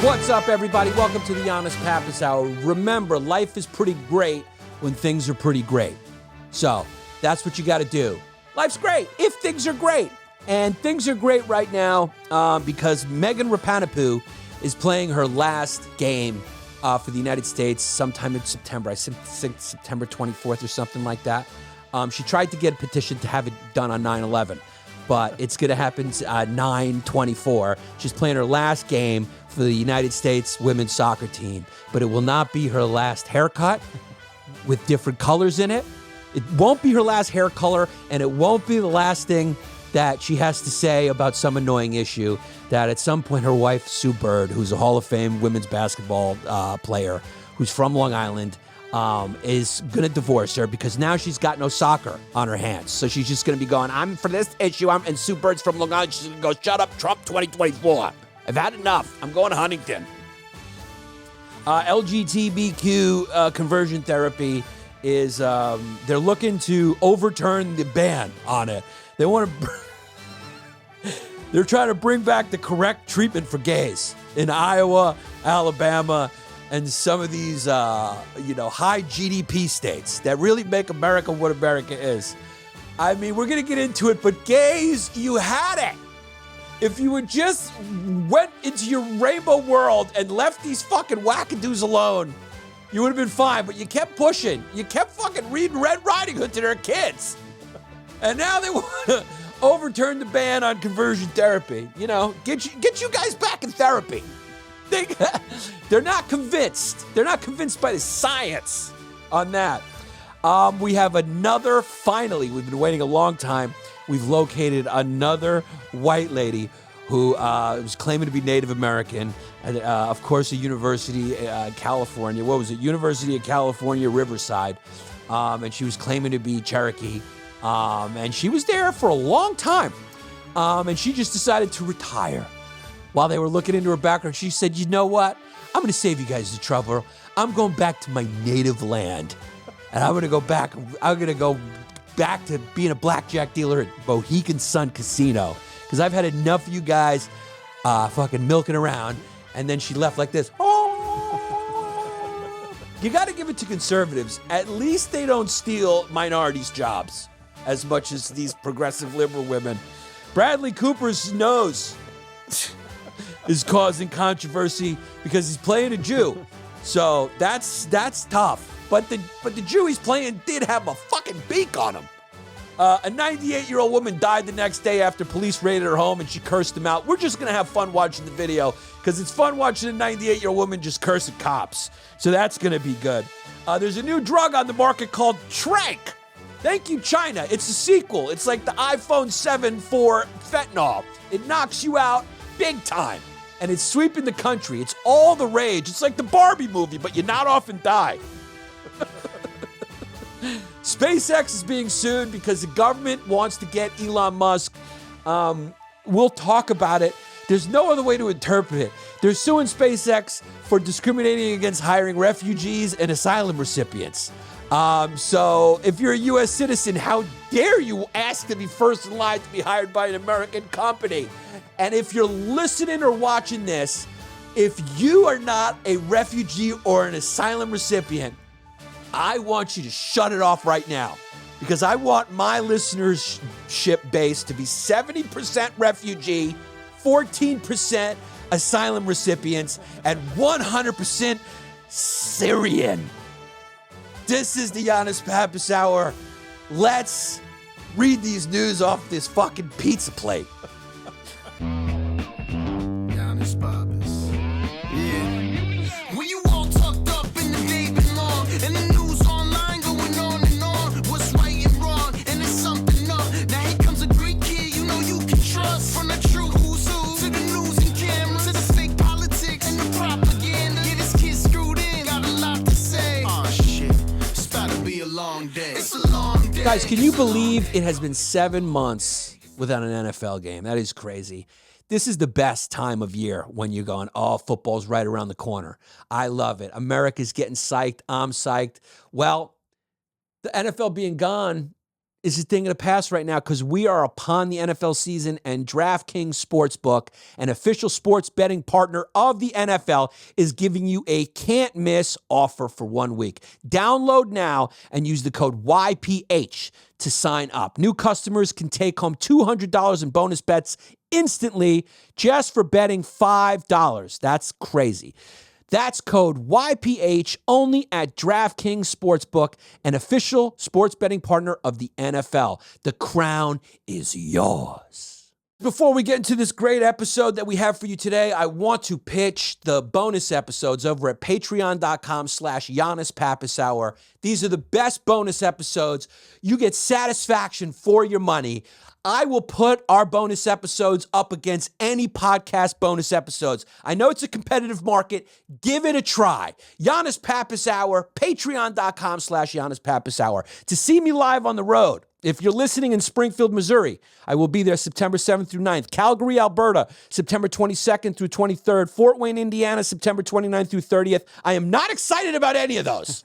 What's up, everybody? Welcome to the Yannis Pappas Hour. Remember, life is pretty great when things are pretty great. So that's what you got to do. Life's great if things are great. And things are great right now because Megan Rapinoe is playing her last game for the United States sometime in September. I think September 24th or something like that. She tried to get a petition to have it done on 9/11, but it's going to happen 9/24. She's playing her last game for the United States women's soccer team, but it will not be her last haircut with different colors in it. It won't be her last hair color, and it won't be the last thing that she has to say about some annoying issue that at some point her wife, Sue Bird, who's a Hall of Fame women's basketball player, who's from Long Island, is going to divorce her because now she's got no soccer on her hands. So she's just going to be going, I'm for this issue, and Sue Bird's from Long Island. She's going to go, shut up, Trump 2024. I've had enough. I'm going to Huntington. LGBTQ conversion therapy is, they're looking to overturn the ban on it. They want to, they're trying to bring back the correct treatment for gays in Iowa, Alabama, and some of these, high GDP states that really make America what America is. I mean, we're going to get into it, but gays, you had it. If you would just went into your rainbow world and left these fucking wackadoos alone, you would have been fine, but you kept pushing. You kept fucking reading Red Riding Hood to their kids. And now they want to overturn the ban on conversion therapy. You know, get you guys back in therapy. They're not convinced. They're not convinced by the science on that. We have finally, we've been waiting a long time. We've located another white lady who was claiming to be Native American, and of course, a university in California. What was it? University of California, Riverside. And she was claiming to be Cherokee. And she was there for a long time. And she just decided to retire. While they were looking into her background, she said, you know what? I'm going to save you guys the trouble. I'm going back to my native land. And I'm going to go back to being a blackjack dealer at Mohegan Sun Casino. Because I've had enough of you guys fucking milking around. And then she left like this. Oh! You got to give it to conservatives. At least they don't steal minorities' jobs as much as these progressive liberal women. Bradley Cooper's nose is causing controversy because he's playing a Jew. So that's tough. But the Jew he's playing did have a fucking beak on him. A 98-year-old woman died the next day after police raided her home and she cursed him out. We're just going to have fun watching the video because it's fun watching a 98-year-old woman just curse at cops. So that's going to be good. There's a new drug on the market called tranq. Thank you, China. It's a sequel. It's like the iPhone 7 for fentanyl. It knocks you out big time. And it's sweeping the country. It's all the rage. It's like the Barbie movie, but you not often die. SpaceX is being sued because the government wants to get Elon Musk. We'll talk about it. There's no other way to interpret it. They're suing SpaceX for discriminating against hiring refugees and asylum recipients. So if you're a U.S. citizen, how dare you ask to be first in line to be hired by an American company? And if you're listening or watching this, if you are not a refugee or an asylum recipient, I want you to shut it off right now because I want my listenership base to be 70% refugee, 14% asylum recipients, and 100% Syrian. This is the Yannis Pappas Hour. Let's read these news off this fucking pizza plate. Yannis Pappas. Yeah. When you all tucked up in the day been long, and the news online going on and on. What's right and wrong, and it's something up. Now here comes a great kid you know you can trust. From the true who's who to the news and cameras, to the fake politics and the propaganda. Yeah, this kid's screwed in, got a lot to say. Oh shit, it's about to be a long day. It's a long day. Guys, can you believe it has been 7 months without an NFL game? That is crazy. This is the best time of year when you're going, oh, football's right around the corner. I love it. America's getting psyched. I'm psyched. Well, the NFL being gone is a thing of the past right now because we are upon the NFL season, and DraftKings Sportsbook, an official sports betting partner of the NFL, is giving you a can't-miss offer for 1 week. Download now and use the code YPH to sign up. New customers can take home $200 in bonus bets instantly just for betting $5. That's crazy. That's code YPH only at DraftKings Sportsbook, an official sports betting partner of the NFL. The crown is yours. Before we get into this great episode that we have for you today, I want to pitch the bonus episodes over at patreon.com/Yannis Pappas Hour. These are the best bonus episodes. You get satisfaction for your money. I will put our bonus episodes up against any podcast bonus episodes. I know it's a competitive market. Give it a try. Yannis Pappas Hour, patreon.com/Yannis Pappas Hour. To see me live on the road, if you're listening in Springfield, Missouri, I will be there September 7th through 9th. Calgary, Alberta, September 22nd through 23rd. Fort Wayne, Indiana, September 29th through 30th. I am not excited about any of those,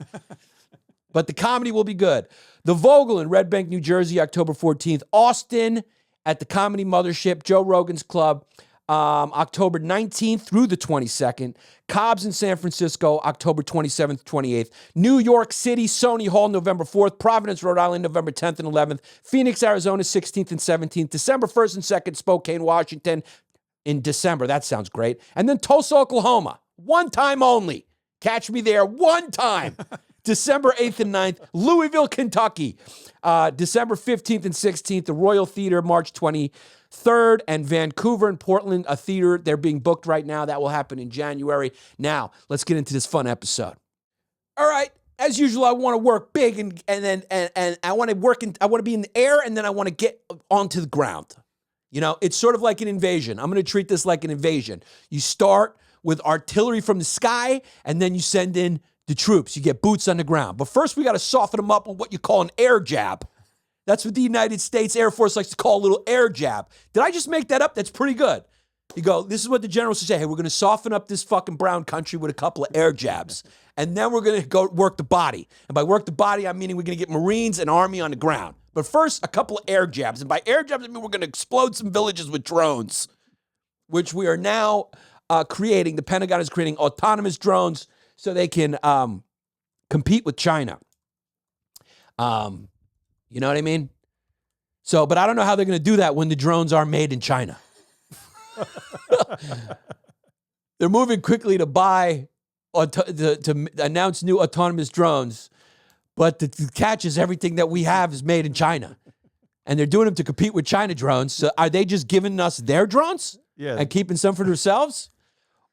but the comedy will be good. The Vogel in Red Bank, New Jersey, October 14th. Austin at the Comedy Mothership, Joe Rogan's Club, October 19th through the 22nd. Cobb's in San Francisco, October 27th, 28th. New York City, Sony Hall, November 4th. Providence, Rhode Island, November 10th and 11th. Phoenix, Arizona, 16th and 17th. December 1st and 2nd, Spokane, Washington in December. That sounds great. And then Tulsa, Oklahoma. One time only. Catch me there one time. December 8th and 9th, Louisville, Kentucky. December 15th and 16th, the Royal Theater, March 23rd, and Vancouver and Portland, a theater. They're being booked right now. That will happen in January. Now, let's get into this fun episode. All right. As usual, I want to work big and I want to be in the air, and then I want to get onto the ground. You know, it's sort of like an invasion. I'm going to treat this like an invasion. You start with artillery from the sky, and then you send in the troops. You get boots on the ground. But first, we got to soften them up with what you call an air jab. That's what the United States Air Force likes to call a little air jab. Did I just make that up? That's pretty good. You go, this is what the generals say. Hey, we're going to soften up this fucking brown country with a couple of air jabs. And then we're going to go work the body. And by work the body, I'm meaning we're going to get Marines and Army on the ground. But first, a couple of air jabs. And by air jabs, I mean we're going to explode some villages with drones, which we are now creating. The Pentagon is creating autonomous drones so they can compete with China. You know what I mean? So, but I don't know how they're going to do that when the drones are made in China. They're moving quickly to buy, to announce new autonomous drones, but the catch is everything that we have is made in China. And they're doing them to compete with China drones. So are they just giving us their drones and keeping some for themselves?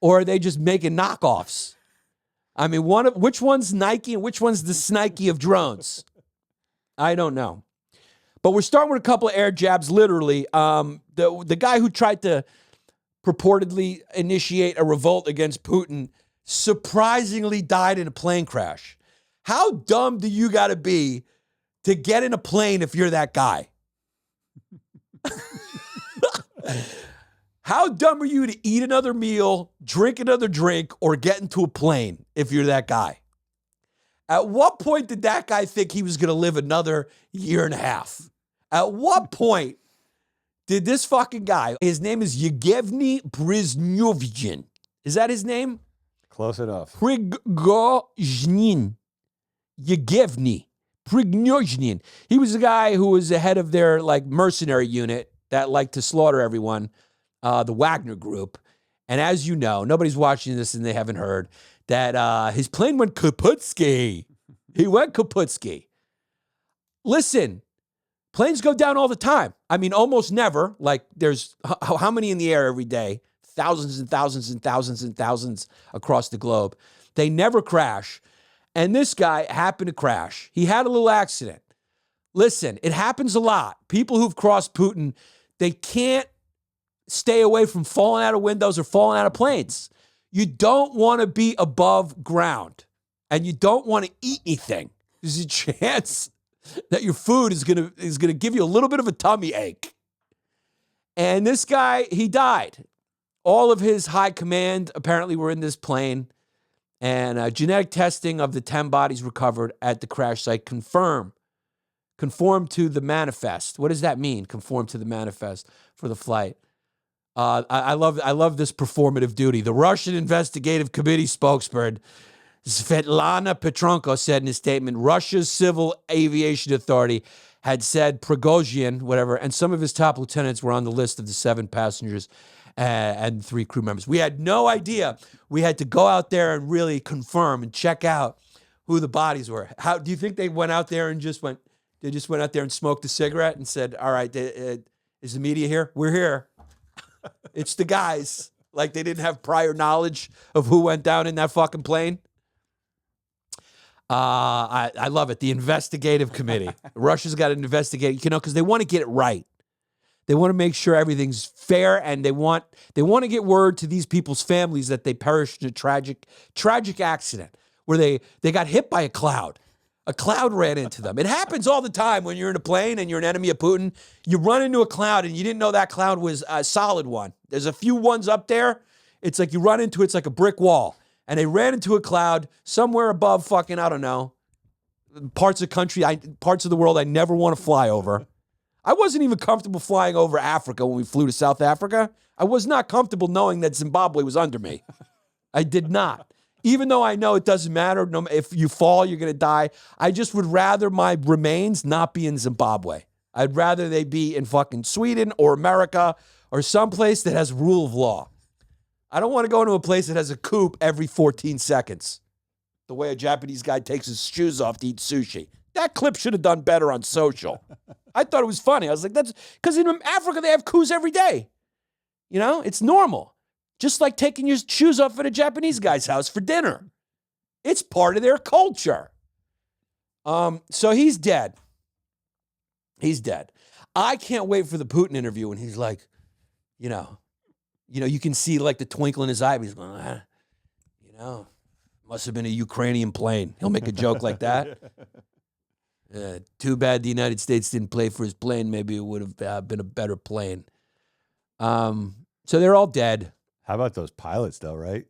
Or are they just making knockoffs? I mean, which one's Nike and which one's the Snike of drones? I don't know. But we're starting with a couple of air jabs, literally. The guy who tried to purportedly initiate a revolt against Putin surprisingly died in a plane crash. How dumb do you got to be to get in a plane if you're that guy? How dumb are you to eat another meal, drink another drink, or get into a plane if you're that guy? At what point did that guy think he was going to live another year and a half? At what point did this fucking guy, his name is Yevgeny Prigozhin. Is that his name? Close enough. Prigozhin. Yevgeny Prigozhin. He was the guy who was the head of their mercenary unit that liked to slaughter everyone. The Wagner Group. And as you know, nobody's watching this and they haven't heard that his plane went kaputski. He went kaputski. Listen, planes go down all the time. I mean, almost never. There's how many in the air every day? Thousands and thousands and thousands and thousands across the globe. They never crash. And this guy happened to crash. He had a little accident. Listen, it happens a lot. People who've crossed Putin, they can't stay away from falling out of windows or falling out of planes. You don't want to be above ground, and you don't want to eat anything. There's a chance that your food is gonna give you a little bit of a tummy ache. And this guy, he died. All of his high command apparently were in this plane, and genetic testing of the 10 bodies recovered at the crash site confirm conform to the manifest. What does that mean? Conform to the manifest for the flight. I love this performative duty. The Russian Investigative Committee spokesperson Svetlana Petrenko said in a statement, Russia's Civil Aviation Authority had said Prigozhin, whatever, and some of his top lieutenants were on the list of the 7 passengers and 3 crew members. We had no idea. We had to go out there and really confirm and check out who the bodies were. How do you think they went out there and they just went out there and smoked a cigarette and said, all right, is the media here? We're here. It's the guys. Like they didn't have prior knowledge of who went down in that fucking plane. I love it. The investigative committee. Russia's got to investigate, because they want to get it right. They want to make sure everything's fair, and they want to get word to these people's families that they perished in a tragic accident where they got hit by a cloud. A cloud ran into them. It happens all the time when you're in a plane and you're an enemy of Putin. You run into a cloud and you didn't know that cloud was a solid one. There's a few ones up there. It's like you run into it's like a brick wall. And they ran into a cloud somewhere above fucking, I don't know, parts of the world I never want to fly over. I wasn't even comfortable flying over Africa when we flew to South Africa. I was not comfortable knowing that Zimbabwe was under me. I did not. Even though I know it doesn't matter. If you fall, you're going to die. I just would rather my remains not be in Zimbabwe. I'd rather they be in fucking Sweden or America or someplace that has rule of law. I don't want to go into a place that has a coup every 14 seconds. The way a Japanese guy takes his shoes off to eat sushi. That clip should have done better on social. I thought it was funny. I was like, that's because in Africa they have coups every day. It's normal. Just like taking your shoes off at a Japanese guy's house for dinner. It's part of their culture. So he's dead. He's dead. I can't wait for the Putin interview when he's like, you can see like the twinkle in his eye. He's going, must have been a Ukrainian plane. He'll make a joke like that. Too bad the United States didn't pay for his plane. Maybe it would have been a better plane. So they're all dead. How about those pilots, though, right?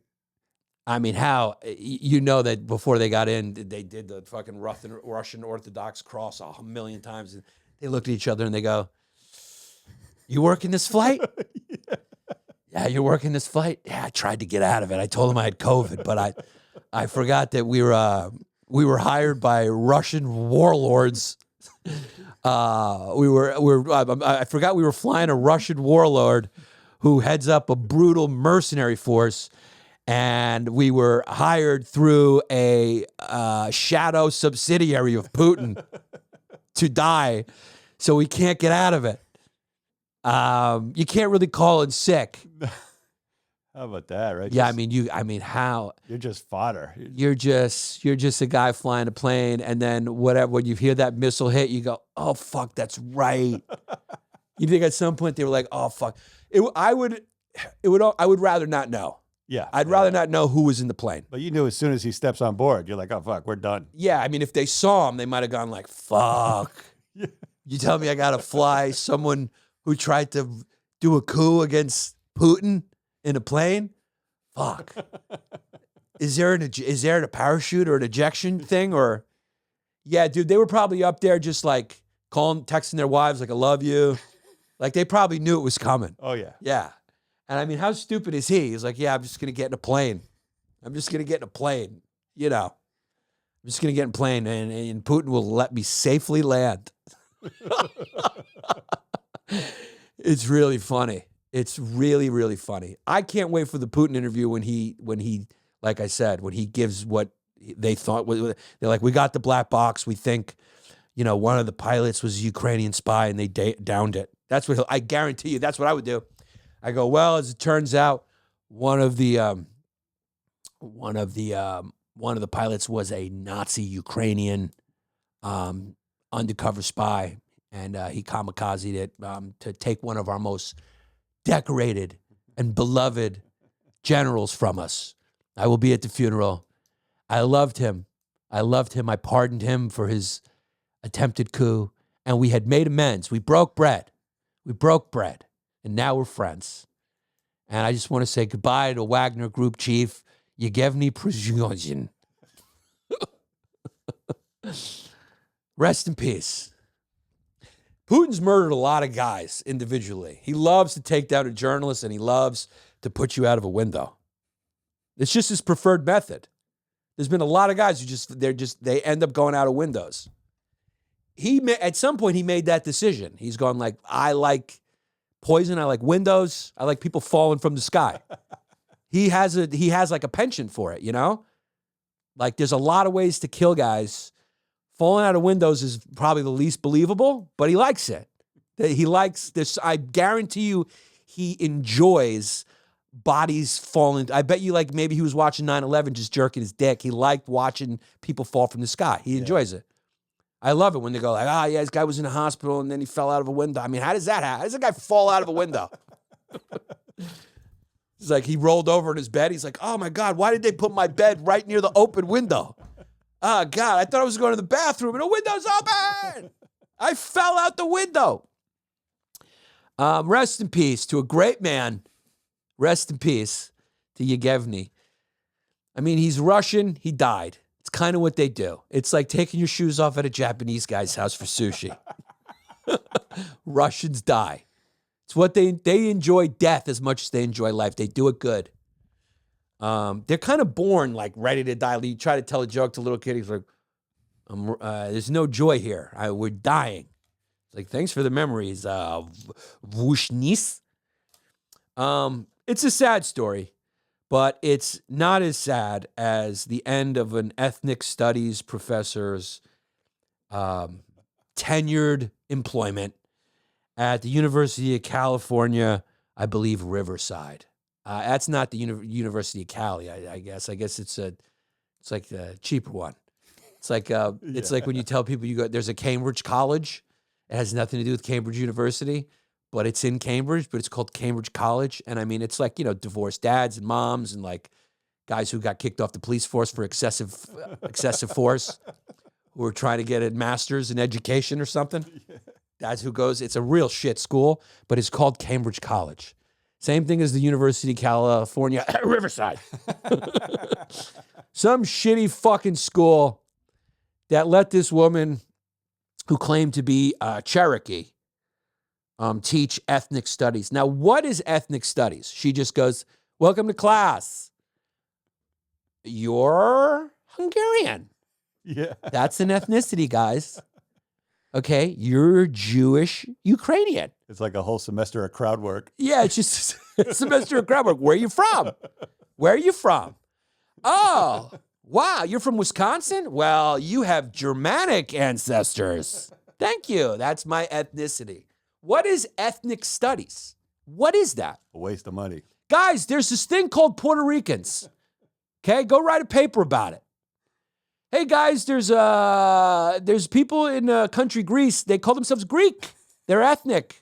I mean, how? That before they got in, they did the fucking Russian Orthodox cross 1,000,000 times. And they looked at each other and they go, you working this flight? Yeah, you're working this flight? Yeah, I tried to get out of it. I told them I had COVID, but I forgot that we were hired by Russian warlords. I forgot we were flying a Russian warlord who heads up a brutal mercenary force, and we were hired through a shadow subsidiary of Putin to die, so we can't get out of it. You can't really call in sick. How about that, right? Yeah, how? You're just fodder. You're just a guy flying a plane, and then when you hear that missile hit, you go, "Oh fuck, that's right." You think at some point they were like, "Oh fuck." I would rather not know. Yeah. I'd rather not know who was in the plane. But you knew as soon as he steps on board, you're like, oh, fuck, we're done. Yeah, if they saw him, they might have gone like, fuck. Yeah. You tell me I got to fly someone who tried to do a coup against Putin in a plane? Fuck. Is there a parachute or an ejection thing? Or, yeah, dude, they were probably up there just like texting their wives like, I love you. Like, they probably knew it was coming. Oh, yeah. Yeah. And how stupid is he? He's like, yeah, I'm just going to get in a plane. I'm just going to get in a plane. I'm just going to get in a plane and Putin will let me safely land. It's really funny. It's really, really funny. I can't wait for the Putin interview when he, like I said, when he gives what they thought. They're like, we got the black box. We think, one of the pilots was a Ukrainian spy and they downed it. That's what I guarantee you. That's what I would do. I go, well, as it turns out, one of the pilots was a Nazi Ukrainian undercover spy, and he kamikazed it to take one of our most decorated and beloved generals from us. I will be at the funeral. I loved him. I pardoned him for his attempted coup, and we had made amends. We broke bread. And now we're friends. And I just want to say goodbye to Wagner Group Chief Yevgeny Prigozhin. Rest in peace. Putin's murdered a lot of guys individually. He loves to take down a journalist and he loves to put you out of a window. It's just his preferred method. There's been a lot of guys who they end up going out of windows. At some point he made that decision. He's gone like, I like poison, I like windows, I like people falling from the sky. He has like a penchant for it, you know? Like there's a lot of ways to kill guys. Falling out of windows is probably the least believable, but he likes it. He likes this. I guarantee you he enjoys bodies falling. I bet you like maybe he was watching 9/11 just jerking his dick. He liked watching people fall from the sky. He enjoys it. I love it when they go like, yeah, this guy was in a hospital and then he fell out of a window. I mean, how does that happen? How does a guy fall out of a window? It's like he rolled over in his bed. He's like, oh my God, why did they put my bed right near the open window? Oh, God, I thought I was going to the bathroom and the window's open. I fell out the window. Rest in peace to a great man. Rest in peace to Yevgeny. I mean, he's Russian. He died. It's kind of what they do. It's like taking your shoes off at a Japanese guy's house for sushi. Russians die. It's what they enjoy death as much as they enjoy life. They do it good. They're kind of born like ready to die. You try to tell a joke to a little kid, he's like, there's no joy here. We're dying. It's like, thanks for the memories. Vushnis. It's a sad story, but it's not as sad as the end of an ethnic studies professor's tenured employment at the University of California, I believe, Riverside. That's not the University of Cali, I guess. I guess it's like the cheaper one. It's like it's like when you tell people there's a Cambridge College. It has nothing to do with Cambridge University, but it's in Cambridge, but it's called Cambridge College. And I mean, it's like, divorced dads and moms and like guys who got kicked off the police force for excessive force, who are trying to get a master's in education or something. That's who goes. It's a real shit school, but it's called Cambridge College. Same thing as the University of California, Riverside. Some shitty fucking school that let this woman who claimed to be Cherokee teach ethnic studies. Now, what is ethnic studies? She just goes, welcome to class. You're Hungarian. Yeah. That's an ethnicity, guys. Okay, you're Jewish Ukrainian. It's like a whole semester of crowd work. Yeah, it's just a semester of crowd work. Where are you from? Where are you from? Oh, wow, you're from Wisconsin? Well, you have Germanic ancestors. Thank you. That's my ethnicity. What is ethnic studies? What is that? A waste of money. Guys, there's this thing called Puerto Ricans. Okay, go write a paper about it. Hey guys, there's people in country Greece. They call themselves Greek. They're ethnic.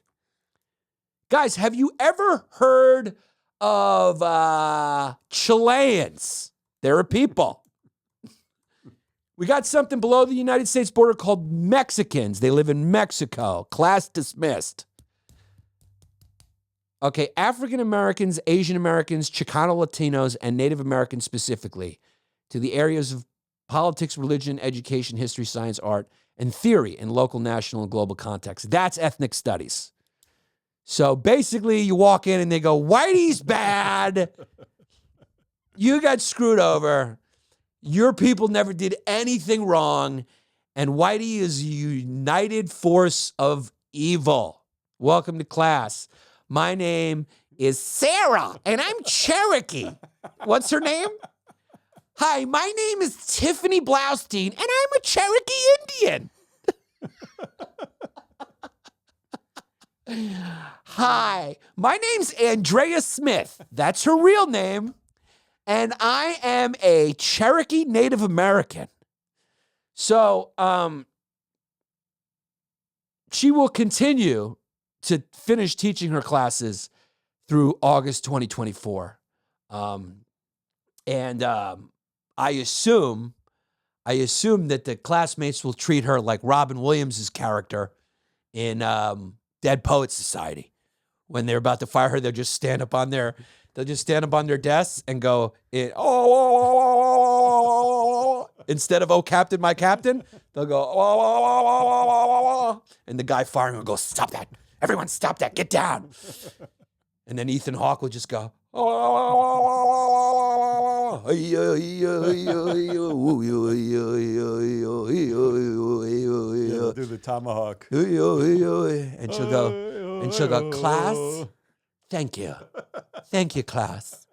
Guys, have you ever heard of Chileans? They're a people. We got something below the United States border called Mexicans. They live in Mexico. Class dismissed. Okay, African Americans, Asian Americans, Chicano Latinos, and Native Americans specifically to the areas of politics, religion, education, history, science, art, and theory in local, national, and global context. That's ethnic studies. So basically, you walk in and they go, Whitey's bad. You got screwed over. Your people never did anything wrong. And Whitey is a united force of evil. Welcome to class. My name is Sarah, and I'm Cherokee. What's her name? Hi, my name is Tiffany Blaustein, and I'm a Cherokee Indian. Hi, my name's Andrea Smith. That's her real name. And I am a Cherokee Native American. So, she will continue to finish teaching her classes through August 2024. I assume that the classmates will treat her like Robin Williams' character in Dead Poets Society. When they're about to fire her, they'll just stand up on their desks and go, Instead of, oh, Captain, my Captain, they'll go, wah, wah, wah, wah, wah, wah, wah, wah. And the guy firing will go, stop that. Everyone stop that. Get down. And then Ethan Hawke will just go, wah, wah, wah, wah, wah, wah, wah, wah. Yeah, do the tomahawk. And she'll go, class, thank you. Thank you, class.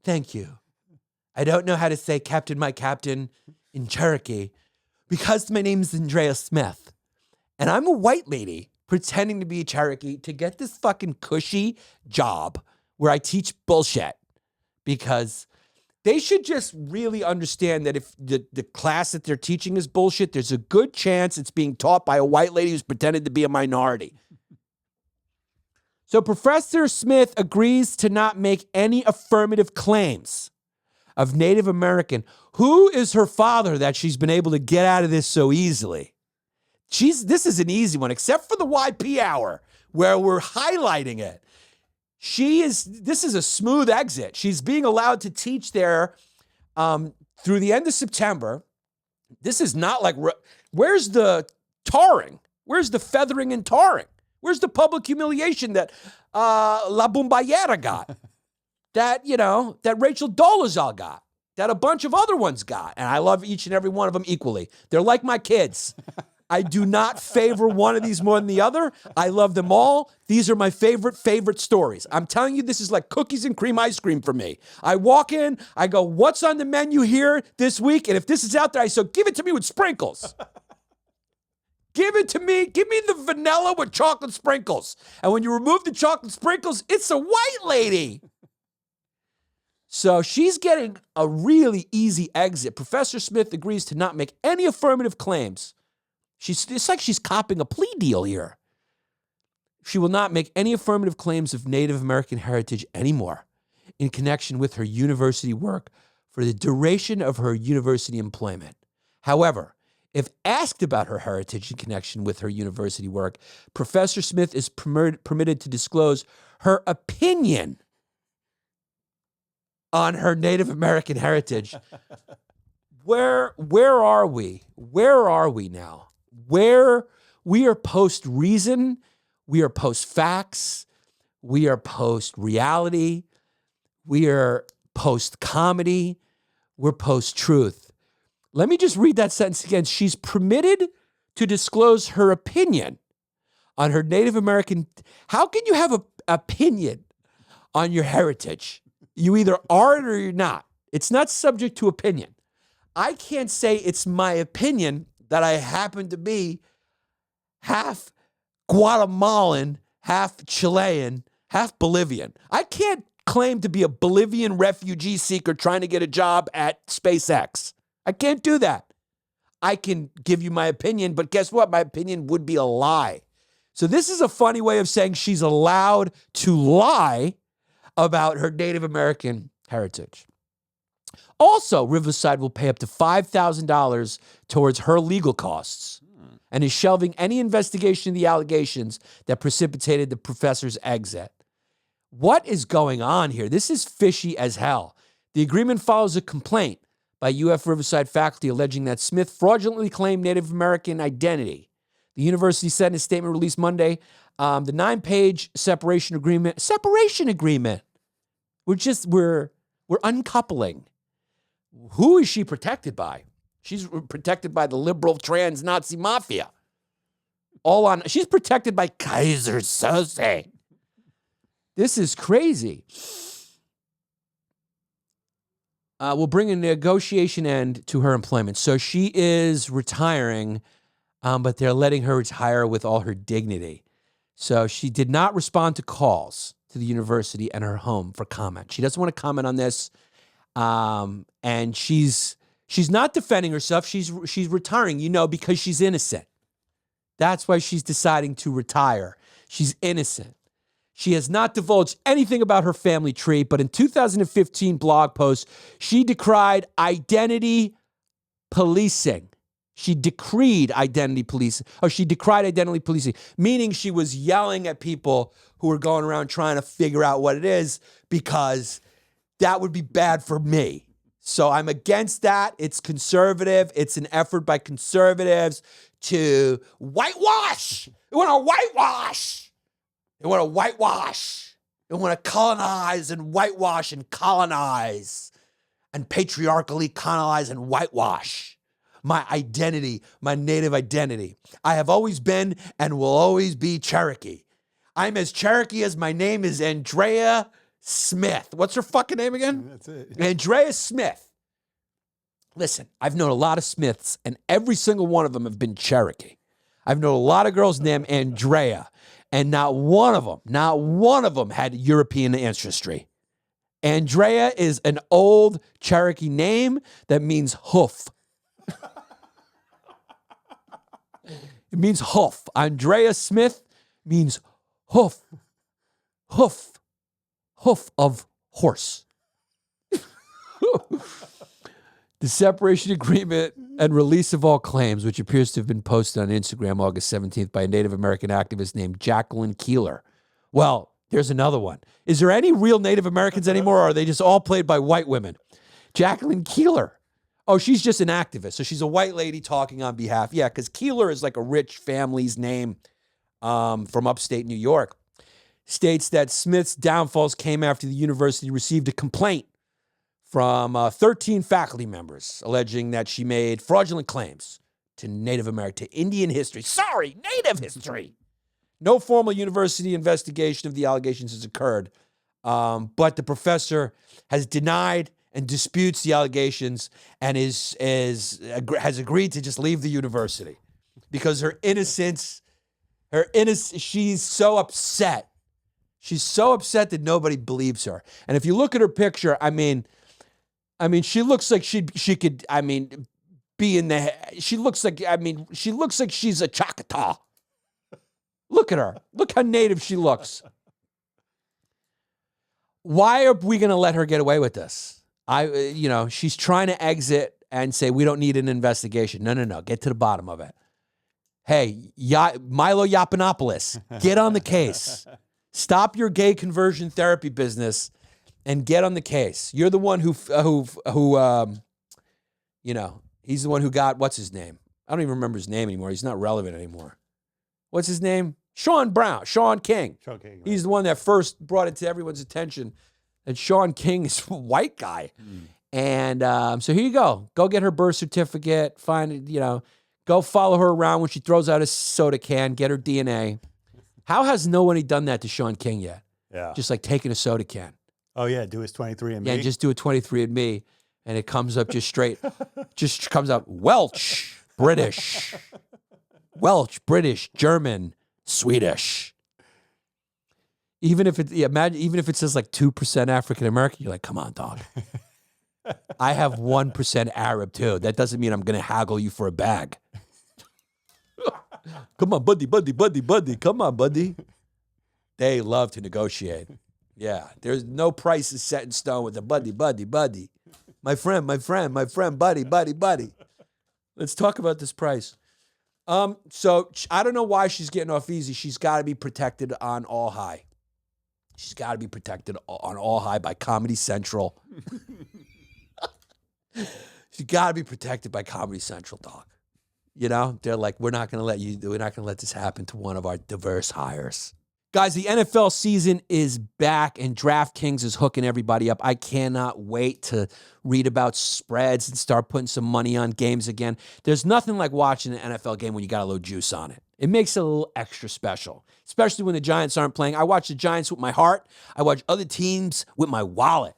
Thank you. I don't know how to say Captain, my Captain in Cherokee because my name's Andrea Smith. And I'm a white lady pretending to be a Cherokee to get this fucking cushy job where I teach bullshit. Because they should just really understand that if the class that they're teaching is bullshit, there's a good chance it's being taught by a white lady who's pretended to be a minority. So Professor Smith agrees to not make any affirmative claims of Native American. Who is her father that she's been able to get out of this so easily? This is an easy one, except for the YP hour where we're highlighting it. This is a smooth exit. She's being allowed to teach there through the end of September. This is not like, where's the tarring? Where's the feathering and tarring? Where's the public humiliation that La Bomballera got? That Rachel Dolezal got, that a bunch of other ones got. And I love each and every one of them equally. They're like my kids. I do not favor one of these more than the other. I love them all. These are my favorite stories. I'm telling you, this is like cookies and cream ice cream for me. I walk in, I go, what's on the menu here this week? And if this is out there, I say, give it to me with sprinkles. Give it to me. Give me the vanilla with chocolate sprinkles. And when you remove the chocolate sprinkles, it's a white lady. So she's getting a really easy exit. Professor Smith agrees to not make any affirmative claims. It's like she's copping a plea deal here. She will not make any affirmative claims of Native American heritage anymore in connection with her university work for the duration of her university employment. However, if asked about her heritage in connection with her university work, Professor Smith is permitted to disclose her opinion on her Native American heritage. Where are we? Where are we now? Where we are post reason, we are post facts, we are post reality, we are post comedy, we're post truth. Let me just read that sentence again. She's permitted to disclose her opinion on her Native American. How can you have an opinion on your heritage? You either are it or you're not. It's not subject to opinion. I can't say it's my opinion that I happen to be half Guatemalan, half Chilean, half Bolivian. I can't claim to be a Bolivian refugee seeker trying to get a job at SpaceX. I can't do that. I can give you my opinion, but guess what? My opinion would be a lie. So this is a funny way of saying she's allowed to lie about her Native American heritage. Also, Riverside will pay up to $5,000 towards her legal costs and is shelving any investigation of the allegations that precipitated the professor's exit. What is going on here? This is fishy as hell. The agreement follows a complaint by UF Riverside faculty alleging that Smith fraudulently claimed Native American identity. The university said in a statement released Monday, the 9-page separation agreement. We're uncoupling. Who is she protected by? She's protected by the liberal trans Nazi mafia. She's protected by Kaiser Soze. This is crazy. We'll bring a negotiation end to her employment. So she is retiring, but they're letting her retire with all her dignity. So she did not respond to calls to the university and her home for comment. She doesn't want to comment on this. And she's not defending herself. She's retiring, because she's innocent. That's why she's deciding to retire. She's innocent. She has not divulged anything about her family tree, but in 2015 blog post, she decried identity policing. She decried identity policing, meaning she was yelling at people who were going around trying to figure out what it is because that would be bad for me. So I'm against that. It's conservative. It's an effort by conservatives to whitewash. They want to whitewash. They want to whitewash. They want to colonize and whitewash and colonize and patriarchally colonize and whitewash my identity, my native identity. I have always been and will always be Cherokee. I'm as Cherokee as my name is Andrea Smith. What's her fucking name again? That's it. Andrea Smith. Listen, I've known a lot of Smiths, and every single one of them have been Cherokee. I've known a lot of girls named Andrea, and not one of them had European ancestry. Andrea is an old Cherokee name that means hoof. It means hoof. Andrea Smith means hoof. Hoof. Hoof of horse. The separation agreement and release of all claims, which appears to have been posted on Instagram August 17th by a Native American activist named Jacqueline Keeler. Well, there's another one. Is there any real Native Americans anymore, or are they just all played by white women? Jacqueline Keeler. Oh, she's just an activist. So she's a white lady talking on behalf. Yeah, because Keeler is like a rich family's name from upstate New York. States that Smith's downfalls came after the university received a complaint from 13 faculty members alleging that she made fraudulent claims to Native American, to Indian history. Sorry, Native history. No formal university investigation of the allegations has occurred, but the professor has denied and disputes the allegations and has agreed to just leave the university because her innocence, she's so upset. She's so upset that nobody believes her. And if you look at her picture, I mean, she looks like she could, be in the, she looks like she's a Choctaw. Look at her. Look how native she looks. Why are we going to let her get away with this? She's trying to exit and say, we don't need an investigation. No. Get to the bottom of it. Hey, Milo Yiannopoulos, get on the case. Stop your gay conversion therapy business and get on the case. You're the one who he's the one who got, what's his name? I don't even remember his name anymore. He's not relevant anymore. What's his name? Sean King. Right. He's the one that first brought it to everyone's attention that Sean King is a white guy. And so here you go. Go get her birth certificate. Go follow her around when she throws out a soda can. Get her DNA. How has nobody done that to Sean King yet? Yeah. Just like taking a soda can. Oh, yeah. Do his 23andMe. Yeah, just do a 23andMe. And it comes up just straight. Just comes up Welsh, British. Welsh, British, German, Swedish. Even if it says like 2% African American, you're like, come on, dog. I have 1% Arab too. That doesn't mean I'm gonna haggle you for a bag. Come on, buddy. Come on, buddy. They love to negotiate. Yeah, there's no price is set in stone with a buddy. My friend, buddy. Let's talk about this price. So I don't know why she's getting off easy. She's got to be protected on all high. She's got to be protected on all high by Comedy Central. She's got to be protected by Comedy Central, dog. You know, they're like, we're not going to let this happen to one of our diverse hires. Guys, the NFL season is back and DraftKings is hooking everybody up. I cannot wait to read about spreads and start putting some money on games again. There's nothing like watching an NFL game when you got a little juice on it. It makes it a little extra special, especially when the Giants aren't playing. I watch the Giants with my heart. I watch other teams with my wallet.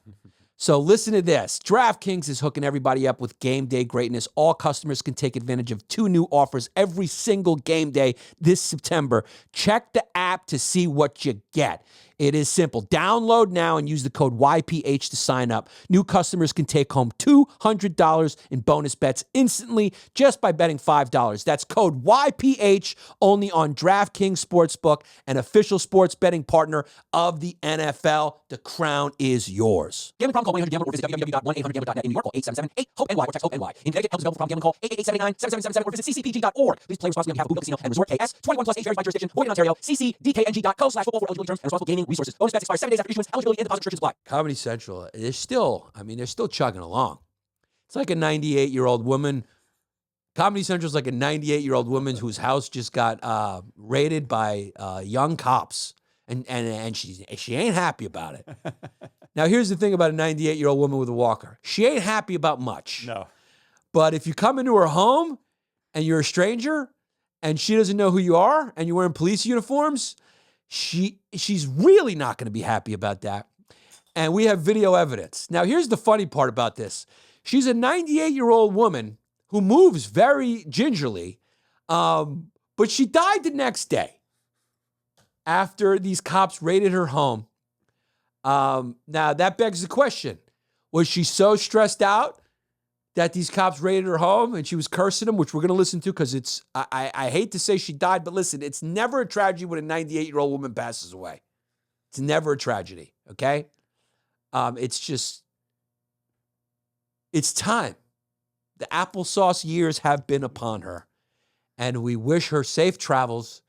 So listen to this. DraftKings is hooking everybody up with game day greatness. All customers can take advantage of 2 new offers every single game day this September. Check the app to see what you get. It is simple. Download now and use the code YPH to sign up. New customers can take home $200 in bonus bets instantly just by betting $5. That's code YPH only on DraftKings Sportsbook, an official sports betting partner of the NFL. The crown is yours. Gambling problem? Call 1-800-GAMBLER or visit www.1800gambler.net. In New York, call 877-8-HOPE-NY or text HOPE-NY. In Connecticut, help gambling call 888-789-7777 or visit ccpg.org. Please play responsibly on behalf of Boot Hill Casino and Resort KS. 21 plus age varies by jurisdiction. Void in Ontario. ccdkng.co/football for eligibility terms and responsible gaming resources. Bonus bets expire 7 days after issuance. Eligibility and deposit restrictions apply. Comedy Central, they're still chugging along. It's like a 98-year-old woman. Comedy Central is like a 98-year-old woman whose house just got raided by young cops, and she ain't happy about it. Now, here's the thing about a 98-year-old woman with a walker. She ain't happy about much. No. But if you come into her home and you're a stranger and she doesn't know who you are and you're wearing police uniforms, she's really not going to be happy about that. And we have video evidence. Now, here's the funny part about this. She's a 98-year-old woman who moves very gingerly, but she died the next day after these cops raided her home. Now, that begs the question. Was she so stressed out that these cops raided her home and she was cursing them, which we're going to listen to because I hate to say she died, but listen, it's never a tragedy when a 98-year-old woman passes away. It's never a tragedy, okay? It's time. The applesauce years have been upon her, and we wish her safe travels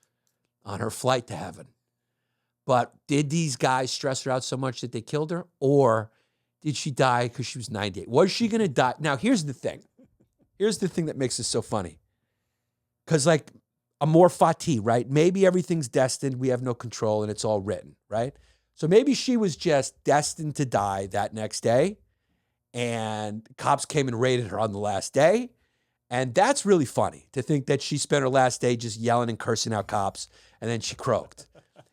on her flight to heaven. But did these guys stress her out so much that they killed her, or did she die because she was 98? Was she going to die? Now, here's the thing. Here's the thing that makes this so funny. Because, like, amor fati, right? Maybe everything's destined. We have no control, and it's all written, right? So maybe she was just destined to die that next day, and cops came and raided her on the last day. And that's really funny to think that she spent her last day just yelling and cursing out cops, and then she croaked.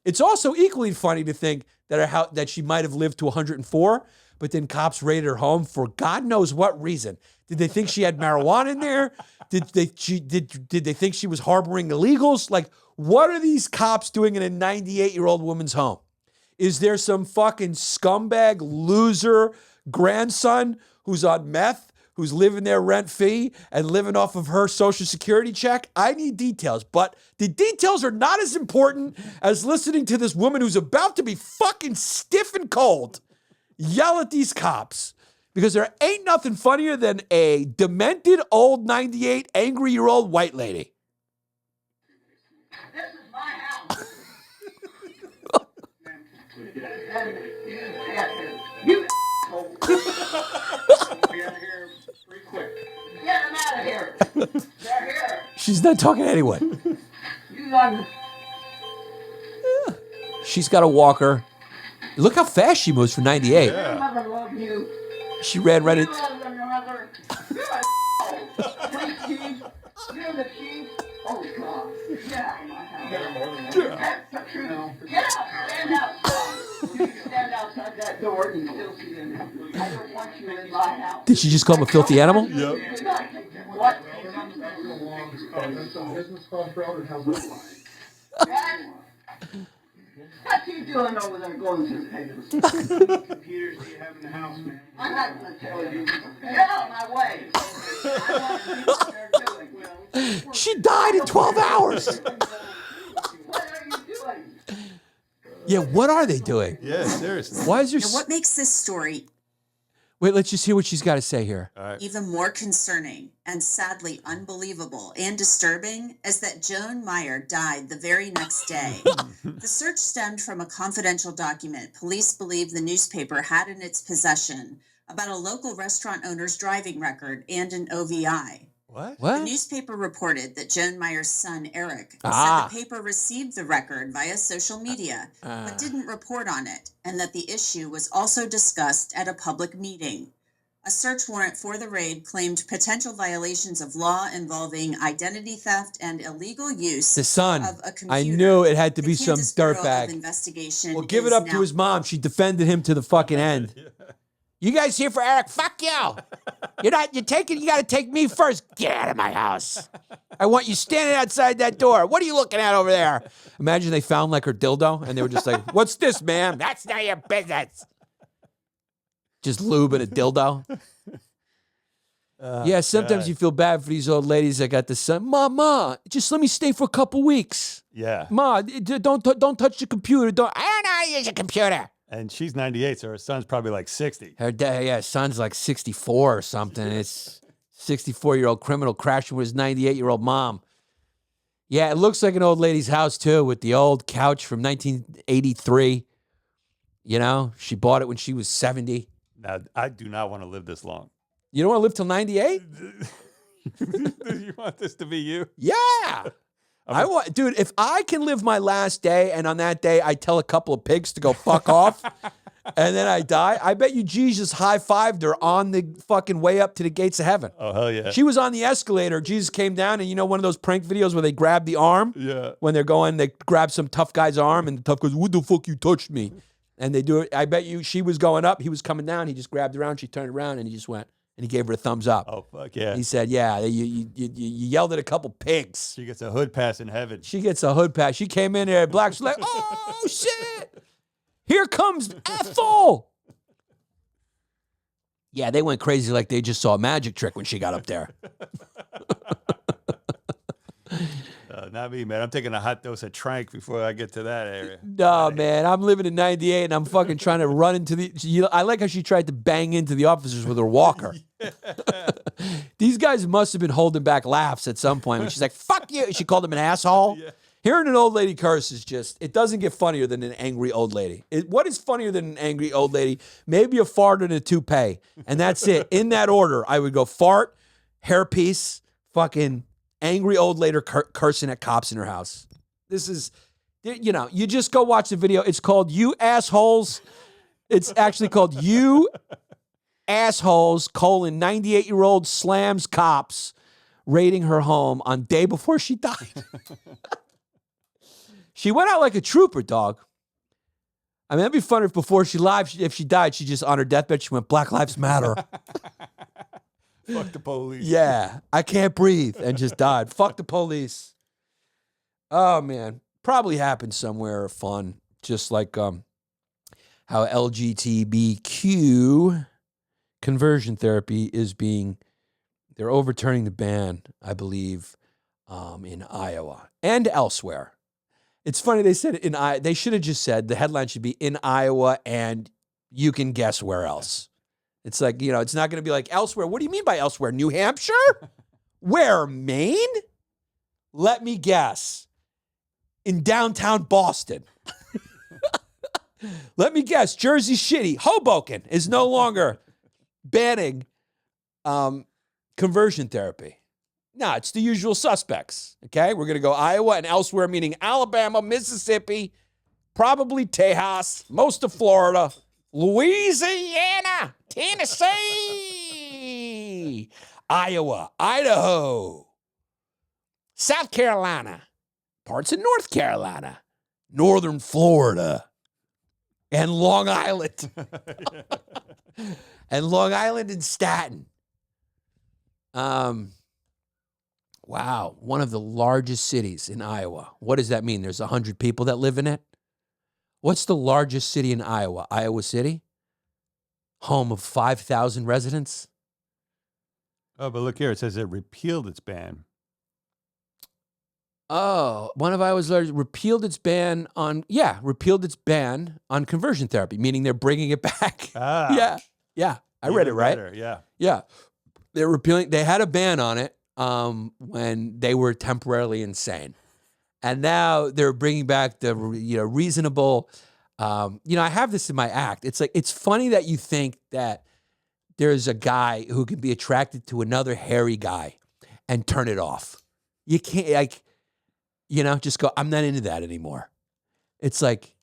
It's also equally funny to think that she might have lived to 104, but then cops raided her home for God knows what reason. Did they think she had marijuana in there? Did they think she was harboring illegals? Like, what are these cops doing in a 98-year-old woman's home? Is there some fucking scumbag loser grandson who's on meth, who's living there rent-free and living off of her Social Security check? I need details, but the details are not as important as listening to this woman who's about to be fucking stiff and cold yell at these cops, because there ain't nothing funnier than a demented old 98 angry-year-old white lady. This is my house. You asshole. Get out of here pretty quick. Get them out of here. They're here. She's not talking to anyone. You love She's got a walker. Look how fast she moves for 98. your mother love you. She ran right You into... love your mother. You're a Please, chief. You're the chief. Oh, God. Get out of my house. That's the truth. Get out. Stand outside. You can stand outside that door and still see them. I don't want you in my house. Did she just call him a filthy animal? Yep. What? Business called fraud and how's that lying? What you doing over there going through the papers? Computers do you have in the house, man? I'm not going to tell you. Get out of my way. I want to see what they're doing. She died in 12 hours. What are you doing? Yeah, what are they doing? Yeah, seriously. Why is there... Now, what makes this story Wait, let's just hear what she's got to say here. All right. even more concerning and sadly unbelievable and disturbing is that Joan Meyer died the very next day. The search stemmed from a confidential document police believe the newspaper had in its possession about a local restaurant owner's driving record and an OVI. What? The What? newspaper reported that Joan Meyer's son, Eric, Ah. said the paper received the record via social media, but didn't report on it, and that the issue was also discussed at a public meeting. A search warrant for the raid claimed potential violations of law involving identity theft and illegal use The son. of a computer. I knew it had to The be some Kansas Bureau of dirtbag. Investigation Well, give it is up to now- his mom. She defended him to the fucking end. You guys here for Eric? Fuck you. You got to take me first. Get out of my house. I want you standing outside that door. What are you looking at over there? Imagine they found like her dildo and they were just like, what's this, ma'am? That's not your business. Just lube and a dildo. Yeah, sometimes God. you feel bad for these old ladies that got the son. Ma, just let me stay for a couple weeks. Yeah. Ma, don't touch the computer. I don't know how to use a computer. And she's 98, so her son's probably like 60. Her dad, yeah, son's like 64 or something. It's 64-year-old criminal crashing with his 98-year-old mom. Yeah, it looks like an old lady's house, too, with the old couch from 1983. You know, she bought it when she was 70. Now, I do not want to live this long. You don't want to live till 98? You want this to be you? Yeah. I want, dude, if I can live my last day and on that day I tell a couple of pigs to go fuck off and then I die, I bet you Jesus high-fived her on the fucking way up to the gates of heaven. Oh, hell yeah. She was on the escalator. Jesus came down, and you know one of those prank videos where they grab the arm? Yeah. When they're going, they grab some tough guy's arm, and the tough goes, what the fuck you touched me? And they do it. I bet you she was going up. He was coming down. He just grabbed her around. She turned around, and he just went, and he gave her a thumbs up. Oh, fuck yeah. He said, yeah, you yelled at a couple pigs. She gets a hood pass in heaven. She gets a hood pass. She came in there, black. She's like, oh, shit. Here comes Ethel. Yeah, they went crazy like they just saw a magic trick when she got up there. Not me, man. I'm taking a hot dose of tranq before I get to that area. No, man, I'm living in 98 and I'm fucking trying to run into the... I like how she tried to bang into the officers with her walker. These guys must have been holding back laughs at some point when she's like, fuck you. She called him an asshole. Yeah. Hearing an old lady curse is just... It doesn't get funnier than an angry old lady. What is funnier than an angry old lady? Maybe a fart and a toupee. And that's it. In that order, I would go fart, hairpiece, fucking... angry old lady cursing at cops in her house. This is, you know, you just go watch the video. It's called You Assholes. It's actually called You Assholes, 98-year-old slams cops raiding her home on day before she died. She went out like a trooper, dog. I mean, that'd be funny if before she if she died, she just on her deathbed, she went, Black Lives Matter. Fuck the police. Yeah, I can't breathe and just died. Fuck the police. Oh, man. Probably happened somewhere fun. Just like how LGBTQ conversion therapy is they're overturning the ban, I believe, in Iowa and elsewhere. It's funny they said they should have just said, the headline should be in Iowa and you can guess where else. It's like, you know, it's not going to be like elsewhere. What do you mean by elsewhere? New Hampshire? Where? Maine? Let me guess. In downtown Boston. Let me guess. Jersey City. Hoboken is no longer banning conversion therapy. No, it's the usual suspects. Okay? We're going to go Iowa and elsewhere, meaning Alabama, Mississippi, probably Tejas, most of Florida, Louisiana, Tennessee, Iowa, Idaho, South Carolina, parts of North Carolina, Northern Florida, and Long Island. And Long Island and Staten. Wow, one of the largest cities in Iowa. What does that mean? There's 100 people that live in it? What's the largest city in Iowa? Iowa City? Home of 5,000 residents? Oh, but look here. It says it repealed its ban. Oh, one of Iowa's largest repealed its ban on conversion therapy, meaning they're bringing it back. Ah. Yeah. I read it right. Better, Yeah. They're repealing. They had a ban on it when they were temporarily insane. And now they're bringing back the reasonable. I have this in my act. It's like, it's funny that you think that there's a guy who can be attracted to another hairy guy and turn it off. You can't just go, I'm not into that anymore. It's like,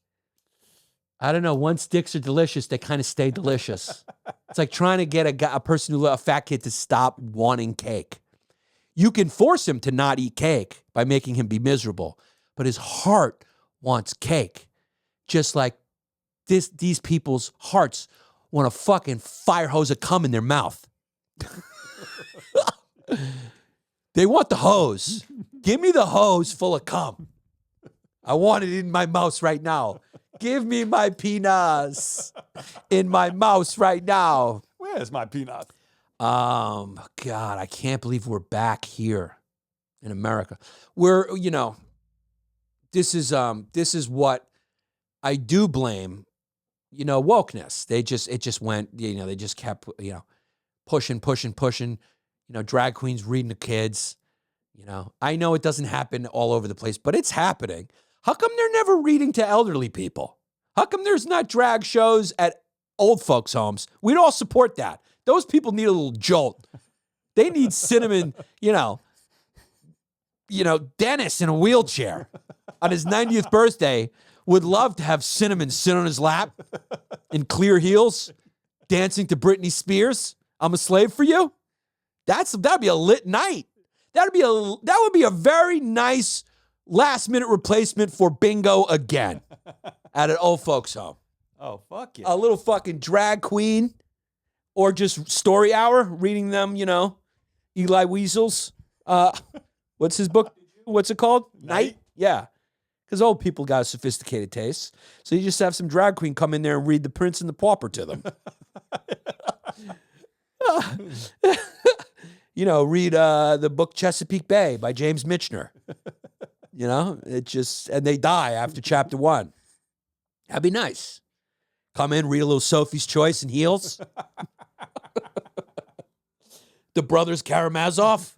I don't know. Once dicks are delicious, they kind of stay delicious. It's like trying to get a fat kid to stop wanting cake. You can force him to not eat cake by making him be miserable, but his heart wants cake. Just like these people's hearts want a fucking fire hose of cum in their mouth. They want the hose. Give me the hose full of cum. I want it in my mouth right now. Give me my peanuts in my mouth right now. Where's my peanut? God, I can't believe we're back here in America. This is what I do blame, wokeness. It just went, they just kept, pushing, drag queens reading to kids, I know it doesn't happen all over the place, but it's happening. How come they're never reading to elderly people? How come there's not drag shows at old folks' homes? We'd all support that. Those people need a little jolt. They need cinnamon, Dennis in a wheelchair on his 90th birthday would love to have Cinnamon sit on his lap in clear heels, dancing to Britney Spears. I'm a slave for you. That'd be a lit night. That would be a very nice last minute replacement for bingo again at an old folks home. Oh, fuck yeah. A little fucking drag queen or just story hour reading them, Eli Weasel's. What's his book? What's it called? Night? Yeah. Because old people got a sophisticated taste. So you just have some drag queen come in there and read The Prince and the Pauper to them. Read the book Chesapeake Bay by James Michener. And they die after chapter 1. That'd be nice. Come in, read a little Sophie's Choice in heels. The Brothers Karamazov.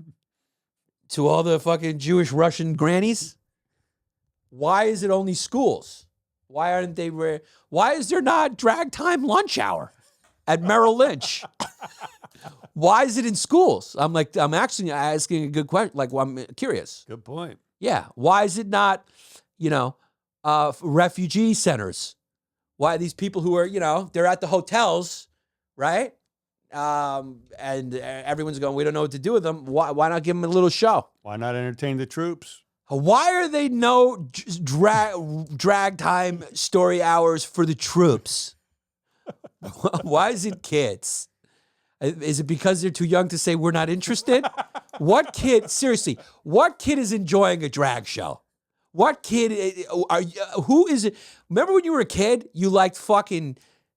To all the fucking Jewish Russian grannies. Why is it only schools? Why aren't they why is there not drag time lunch hour at Merrill Lynch? Why is it in schools? I'm actually asking a good question. I'm curious. Good point. Yeah. Why is it not, refugee centers? Why these people who are, they're at the hotels, right? And everyone's going, we don't know what to do with them. Why not give them a little show? Why not entertain the troops? Why are they no drag time story hours for the troops? Why is it kids? Is it because they're too young to say we're not interested? What kid is enjoying a drag show? What kid who is it? Remember when you were a kid, you liked fucking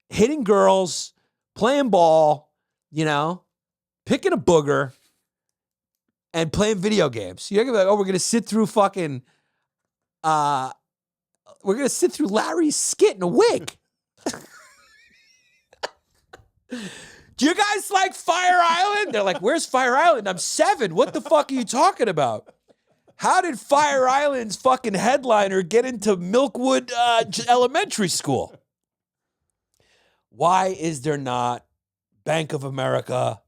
hitting girls, playing ball, picking a booger, and playing video games. You're gonna be like, we're gonna sit through Larry's skit in a wig. Do you guys like Fire Island? They're like, where's Fire Island? I'm 7. What the fuck are you talking about? How did Fire Island's fucking headliner get into Milkwood Elementary School? Why is there not Bank of America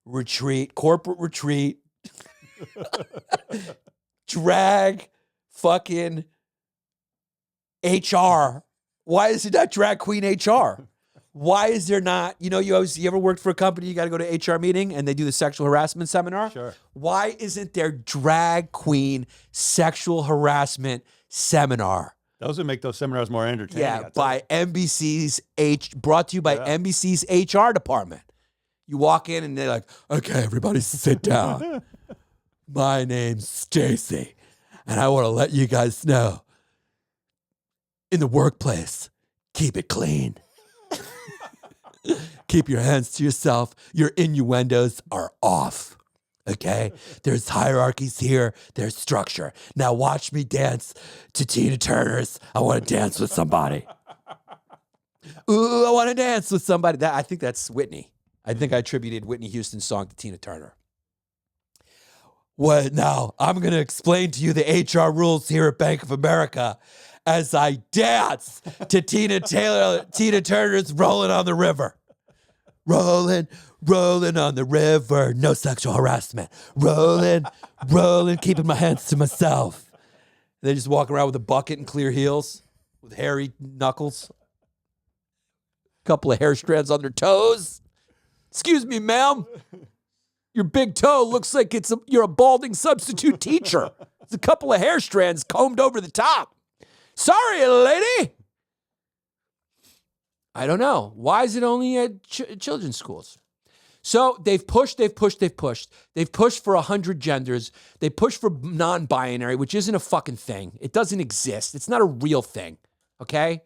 retreat, corporate retreat, drag fucking HR? Why is it not drag queen HR? Why is there not, you ever worked for a company, you got to go to HR meeting and they do the sexual harassment seminar? Sure. Why isn't there drag queen sexual harassment seminar? Those would make those seminars more entertaining. Yeah, by brought to you by NBC's HR department. You walk in and they're like, okay, everybody sit down. My name's Stacy, and I want to let you guys know, in the workplace, keep it clean. Keep your hands to yourself. Your innuendos are off. Okay? There's hierarchies here. There's structure. Now watch me dance to Tina Turner's I Want to Dance with Somebody. Ooh, I want to dance with somebody. I think that's Whitney. I think I attributed Whitney Houston's song to Tina Turner. What now? I'm going to explain to you the HR rules here at Bank of America as I dance to Tina Turner's Rolling on the River. Rolling on the river, no sexual harassment. Rolling, keeping my hands to myself. And they just walk around with a bucket and clear heels with hairy knuckles. Couple of hair strands on their toes. Excuse me, ma'am. Your big toe looks like you're a balding substitute teacher. It's a couple of hair strands combed over the top. Sorry, lady. I don't know. Why is it only at children's schools? So they've pushed. They've pushed for 100 genders. They push for non-binary, which isn't a fucking thing. It doesn't exist. It's not a real thing, okay?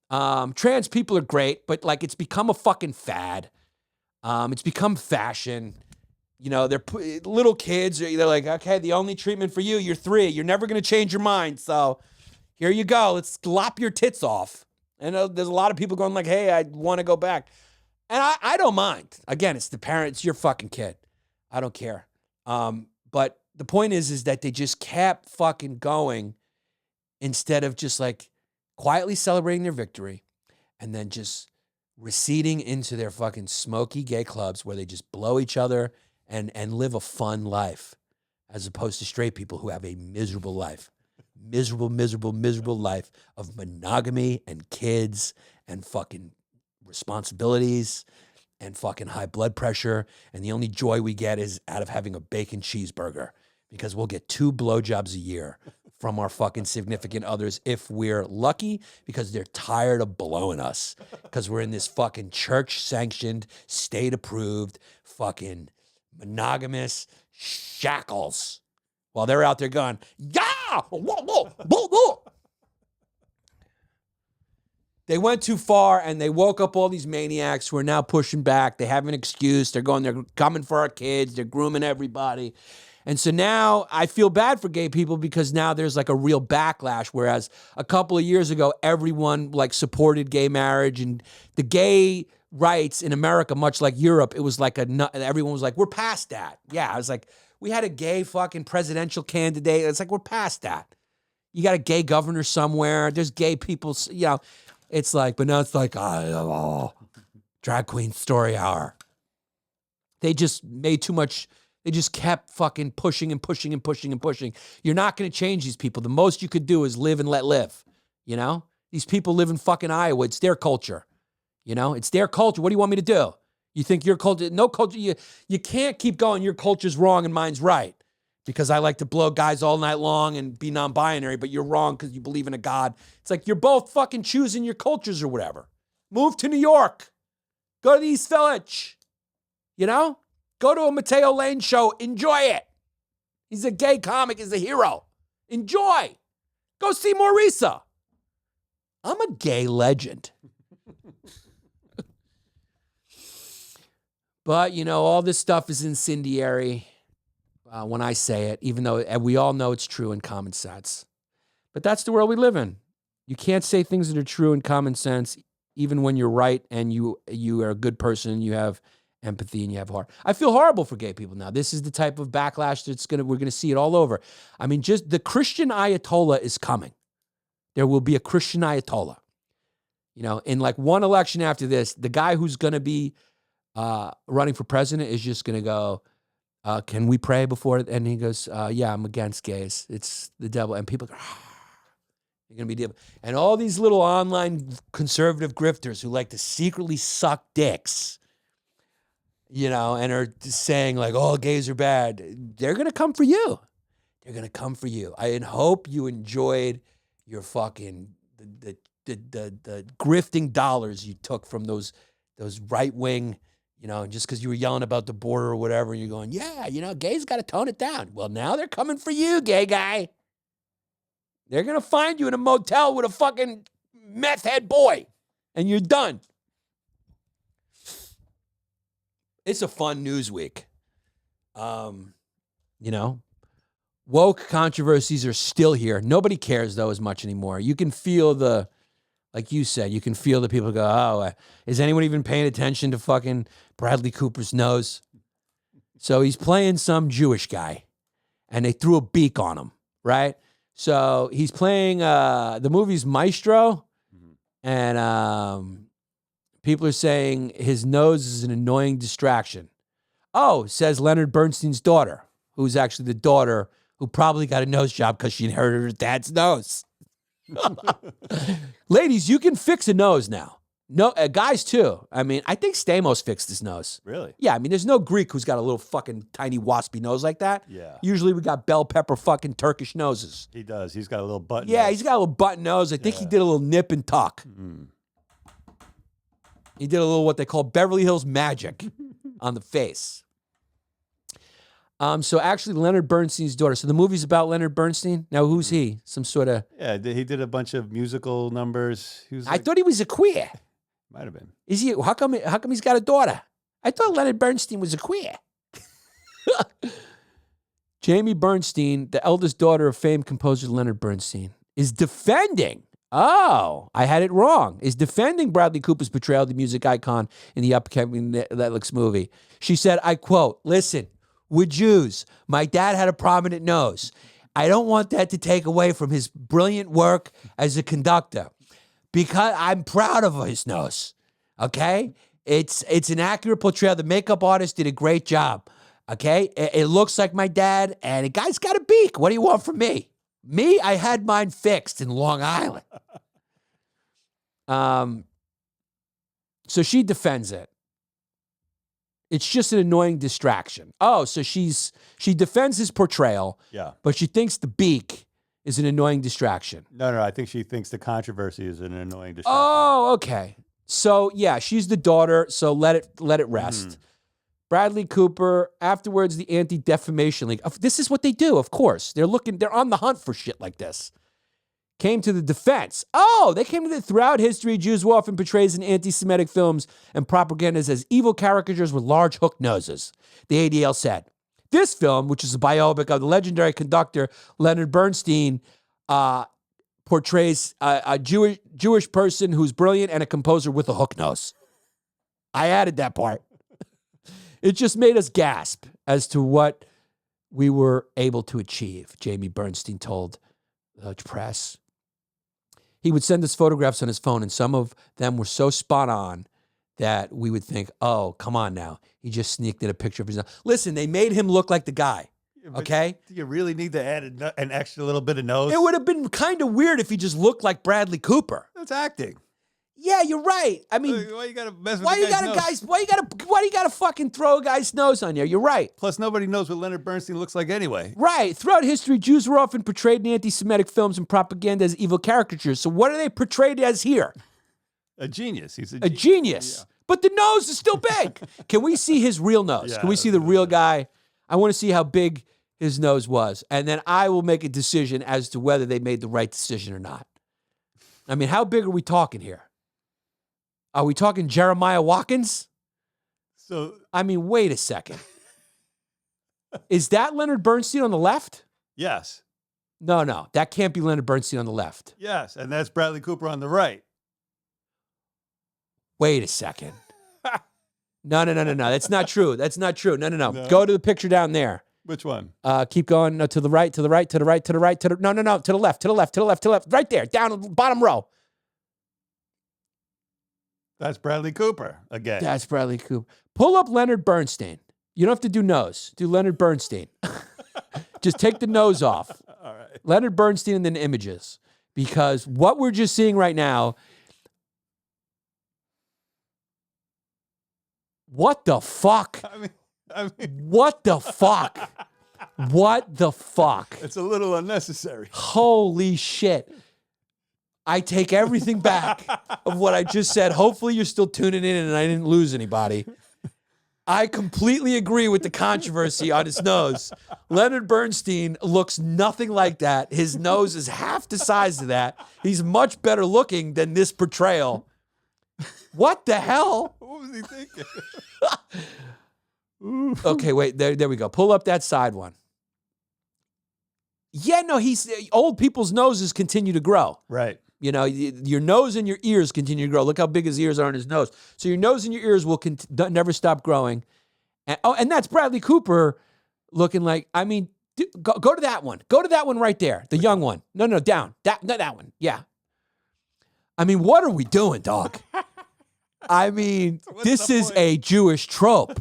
Trans people are great, but it's become a fucking fad. It's become fashion. They're little kids. They're like, okay, the only treatment for you, you're 3. You're never going to change your mind. So here you go. Let's lop your tits off. And there's a lot of people going like, hey, I want to go back. And I don't mind. Again, it's the parent. It's your fucking kid. I don't care. But the point is that they just kept fucking going instead of just quietly celebrating their victory and then just receding into their fucking smoky gay clubs where they just blow each other and live a fun life, as opposed to straight people who have a miserable life. Miserable, miserable, miserable life of monogamy and kids and fucking responsibilities and fucking high blood pressure. And the only joy we get is out of having a bacon cheeseburger, because we'll get 2 blowjobs a year from our fucking significant others if we're lucky, because they're tired of blowing us, because we're in this fucking church-sanctioned, state-approved, fucking monogamous shackles while they're out there going, yeah, whoa, whoa, whoa, whoa. They went too far and they woke up all these maniacs who are now pushing back. They have an excuse. They're coming for our kids. They're grooming everybody. And so now I feel bad for gay people, because now there's like a real backlash. Whereas a couple of years ago, everyone like supported gay marriage and the gay rights in America, much like Europe, it was like everyone was like, we're past that. Yeah, I was like, we had a gay fucking presidential candidate. It's like, we're past that. You got a gay governor somewhere. There's gay people, you know. It's like, but now it's like, drag queen story hour. They just made too much. They just kept fucking pushing and pushing and pushing and pushing. You're not going to change these people. The most you could do is live and let live. You know, these people live in fucking Iowa. It's their culture. You know, it's their culture. What do you want me to do? You think your culture, no culture, you can't keep going. Your culture's wrong and mine's right, because I like to blow guys all night long and be non-binary, but you're wrong because you believe in a God. It's like, you're both fucking choosing your cultures or whatever. Move to New York. Go to the East Village. You know? Go to a Mateo Lane show. Enjoy it. He's a gay comic. He's a hero. Enjoy. Go see Maurisa. I'm a gay legend. But, you know, all this stuff is incendiary when I say it, even though we all know it's true in common sense. But that's the world we live in. You can't say things that are true in common sense, even when you're right and you are a good person, you have empathy and you have heart. I feel horrible for gay people now. This is the type of backlash we're going to see it all over. I mean, just the Christian Ayatollah is coming. There will be a Christian Ayatollah. You know, in like one election after this, the guy who's going to be running for president is just going to go, can we pray before? And he goes, yeah, I'm against gays. It's the devil. And people go, you're going to be devil. And all these little online conservative grifters who like to secretly suck dicks, you know, and are saying like, oh, gays are bad. They're going to come for you. They're going to come for you. I hope you enjoyed your fucking, the grifting dollars you took from those right-wing, you know, just because you were yelling about the border or whatever, and you're going, yeah, you know, gays got to tone it down. Well, now they're coming for you, gay guy. They're going to find you in a motel with a fucking meth head boy, and you're done. It's a fun news week. You know, woke controversies are still here. Nobody cares, though, as much anymore. You can feel like you said, you can feel the people go, oh, is anyone even paying attention to fucking Bradley Cooper's nose? So he's playing some Jewish guy, and they threw a beak on him, right? So he's playing, the movie's Maestro, and people are saying his nose is an annoying distraction. Oh, says Leonard Bernstein's daughter, who's actually the daughter who probably got a nose job because she inherited her dad's nose. Ladies, you can fix a nose now. No, guys too. I mean, I think Stamos fixed his nose. Really? Yeah, I mean, there's no Greek who's got a little fucking tiny waspy nose like that. Yeah. Usually we got bell pepper fucking Turkish noses. He does. He's got a little button. Yeah, nose. he's got a little button nose. I think he did a little nip and tuck. He did a little what they call Beverly Hills magic on the face. So actually, Leonard Bernstein's daughter. So the movie's about Leonard Bernstein. Now, who's he? Some sort of... Yeah, he did a bunch of musical numbers. He was I thought he was a queer. Might have been. Is he? How come he's got a daughter? I thought Leonard Bernstein was a queer. Jamie Bernstein, the eldest daughter of famed composer Leonard Bernstein, is defending... Oh, I had it wrong. Is defending Bradley Cooper's portrayal of the music icon in the upcoming Netflix movie. She said, I quote, listen, we're Jews. My dad had a prominent nose. I don't want that to take away from his brilliant work as a conductor because I'm proud of his nose. Okay? It's an accurate portrayal. The makeup artist did a great job. Okay? It looks like my dad, and the guy's got a beak. What do you want from me? Me, I had mine fixed in Long Island. So she defends it. It's just an annoying distraction. Oh, so she defends his portrayal, but she thinks the beak is an annoying distraction. No, I think she thinks the controversy is an annoying distraction. Oh, okay. So yeah, she's the daughter, so let it rest. Bradley Cooper, afterwards the Anti-Defamation League. This is what they do, of course. They're on the hunt for shit like this. Came to the defense. Oh, they came to the throughout history, Jews were often portrayed in anti-Semitic films and propagandas as evil caricatures with large hook noses, the ADL said. This film, which is a biopic of the legendary conductor Leonard Bernstein, portrays a Jewish person who's brilliant and a composer with a hook nose. I added that part. It just made us gasp as to what we were able to achieve, Jamie Bernstein told the press. He would send us photographs on his phone, and some of them were so spot on that we would think, oh, come on now. He just sneaked in a picture of his nose. Listen, they made him look like the guy, okay? Do you really need to add an extra little bit of nose? It would have been kind of weird if he just looked like Bradley Cooper. That's acting. Yeah, you're right. I mean, why you gotta mess with why the you guy's nose? why you gotta fucking throw a guy's nose on there? You're right. Plus, nobody knows what Leonard Bernstein looks like anyway. Right. Throughout history, Jews were often portrayed in anti-Semitic films and propaganda as evil caricatures. So what are they portrayed as here? A genius. He's a genius. Yeah. But the nose is still big. Can we see his real nose? Can we see the real guy? I want to see how big his nose was. And then I will make a decision as to whether they made the right decision or not. I mean, how big are we talking here? Are we talking Jeremiah Watkins? So, I mean, wait a second. Is that Leonard Bernstein on the left? Yes. No. That can't be Leonard Bernstein on the left. Yes, and that's Bradley Cooper on the right. Wait a second. No. That's not true. No. Go to the picture down there. Which one? Keep going. No, to the right. No. To the left. Right there. Down, bottom row. That's Bradley Cooper again. That's Bradley Cooper. Pull up Leonard Bernstein. You don't have to do nose. Do Leonard Bernstein. Just take the nose off. All right. Leonard Bernstein and then images. Because what we're just seeing right now, what the fuck? I mean, what the fuck? What the fuck? It's a little unnecessary. Holy shit. I take everything back of what I just said. Hopefully you're still tuning in and I didn't lose anybody. I completely agree with the controversy on his nose. Leonard Bernstein looks nothing like that. His nose is half the size of that. He's much better looking than this portrayal. What the hell? What was he thinking? Okay, wait. There we go. Pull up that side one. Yeah, no, old people's noses continue to grow. Right. You know, your nose and your ears continue to grow. Look how big his ears are on his nose. So your nose and your ears will never stop growing. And that's Bradley Cooper looking like, I mean, go to that one. Go to that one right there. The young one. No, down. That one. Yeah. I mean, what are we doing, dog? I mean, this is a Jewish trope.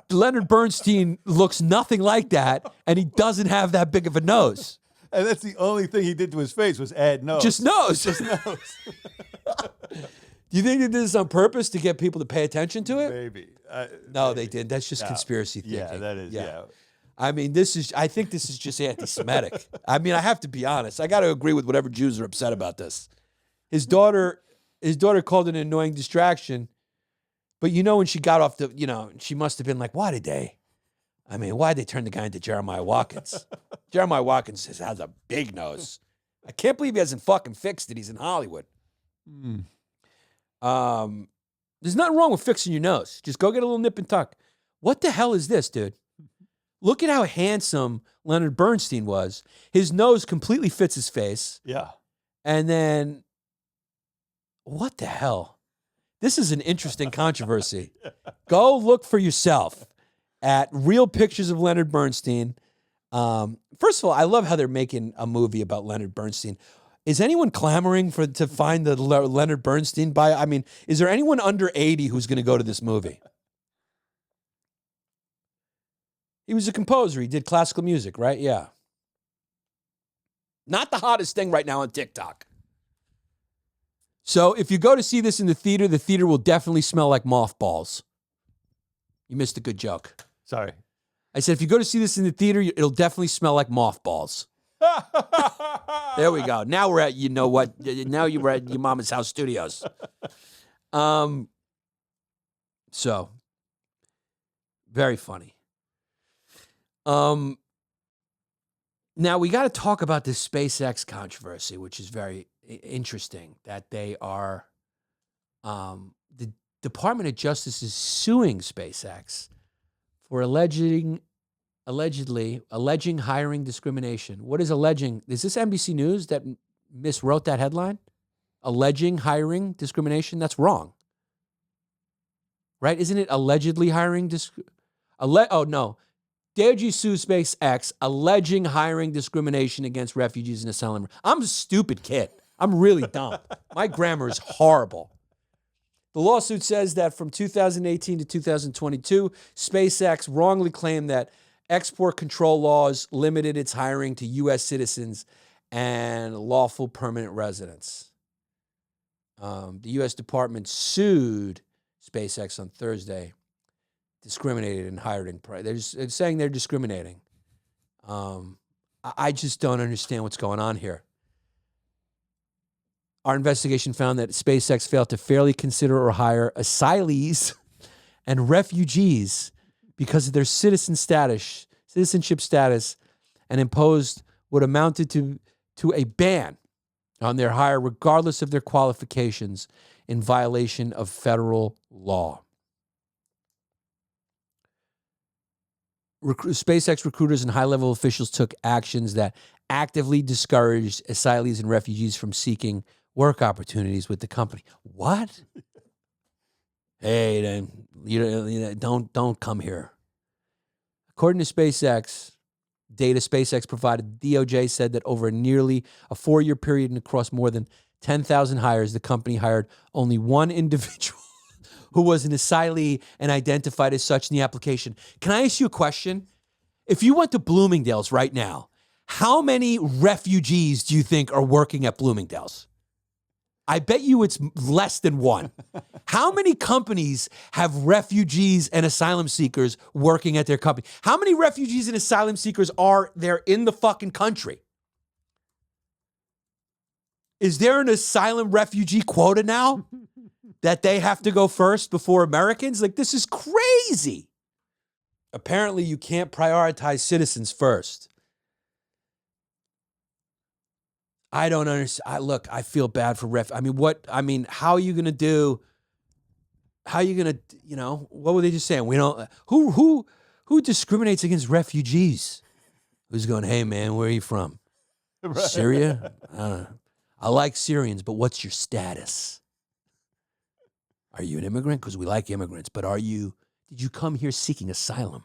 Leonard Bernstein looks nothing like that, and he doesn't have that big of a nose. And that's the only thing he did to his face was add nose. Just nose. Just nose. Do you think they did this on purpose to get people to pay attention to it? Maybe. No, maybe. they didn't. That's just conspiracy thinking. Yeah, that is. Yeah. I mean, I think this is just anti-Semitic. I mean, I have to be honest. I got to agree with whatever Jews are upset about this. His daughter called it an annoying distraction. But you know, when she got off she must have been like, why'd they turn the guy into Jeremiah Watkins? Jeremiah Watkins has a big nose. I can't believe he hasn't fucking fixed it. He's in Hollywood. There's nothing wrong with fixing your nose. Just go get a little nip and tuck. What the hell is this, dude? Look at how handsome Leonard Bernstein was. His nose completely fits his face. Yeah. And then, what the hell? This is an interesting controversy. Go look for yourself at real pictures of Leonard Bernstein. First of all, I love how they're making a movie about Leonard Bernstein. Is anyone clamoring to find the Leonard Bernstein bio? I mean, is there anyone under 80 who's going to go to this movie? He was a composer. He did classical music, right? Yeah. Not the hottest thing right now on TikTok. So if you go to see this in the theater will definitely smell like mothballs. You missed a good joke. Sorry. I said, if you go to see this in the theater, it'll definitely smell like mothballs. There we go. Now we're at, you know what? Now you're at your mama's house studios. So, very funny. Now we got to talk about this SpaceX controversy, which is very interesting. That they are, the Department of Justice is suing SpaceX for alleging hiring discrimination. What is alleging? Is this NBC News that miswrote that headline? Alleging hiring discrimination? That's wrong. Right? Isn't it allegedly hiring oh, no. DOJ sues SpaceX alleging hiring discrimination against refugees and asylum. I'm a stupid kid. I'm really dumb. My grammar is horrible. The lawsuit says that from 2018 to 2022, SpaceX wrongly claimed that export control laws limited its hiring to U.S. citizens and lawful permanent residents. The U.S. Department sued SpaceX on Thursday, discriminated in hiring. They're saying they're discriminating. I just don't understand what's going on here. Our investigation found that SpaceX failed to fairly consider or hire asylees and refugees because of their citizenship status, and imposed what amounted to a ban on their hire regardless of their qualifications, in violation of federal law. SpaceX recruiters and high-level officials took actions that actively discouraged asylees and refugees from seeking work opportunities with the company. What? Hey, then don't come here. According to SpaceX, data SpaceX provided, DOJ said that over nearly a 4-year period and across more than 10,000 hires, the company hired only one individual who was an asylee and identified as such in the application. Can I ask you a question? If you went to Bloomingdale's right now, how many refugees do you think are working at Bloomingdale's? I bet you it's less than one. How many companies have refugees and asylum seekers working at their company? How many refugees and asylum seekers are there in the fucking country? Is there an asylum refugee quota now that they have to go first before Americans? Like, this is crazy. Apparently, you can't prioritize citizens first. I don't understand. Look, I feel bad for how are you going to do? How are you going to, what were they just saying? We don't, who discriminates against refugees? Who's going, hey man, where are you from? Right. Syria? I don't know. I like Syrians, but what's your status? Are you an immigrant? Because we like immigrants, but did you come here seeking asylum?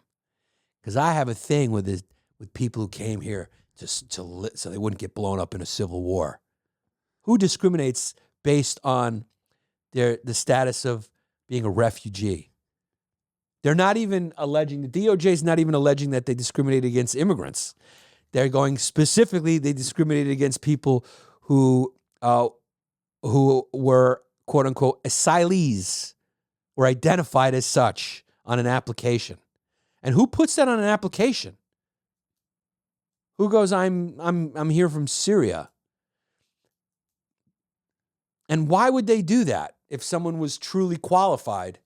Because I have a thing with people who came here so they wouldn't get blown up in a civil war. Who discriminates based on the status of being a refugee? They're not even alleging, the DOJ is not even alleging that they discriminated against immigrants. They're going specifically, they discriminated against people who were, quote unquote, asylees, were identified as such on an application. And who puts that on an application? Who goes, I'm here from Syria? And why would they do that if someone was truly qualified?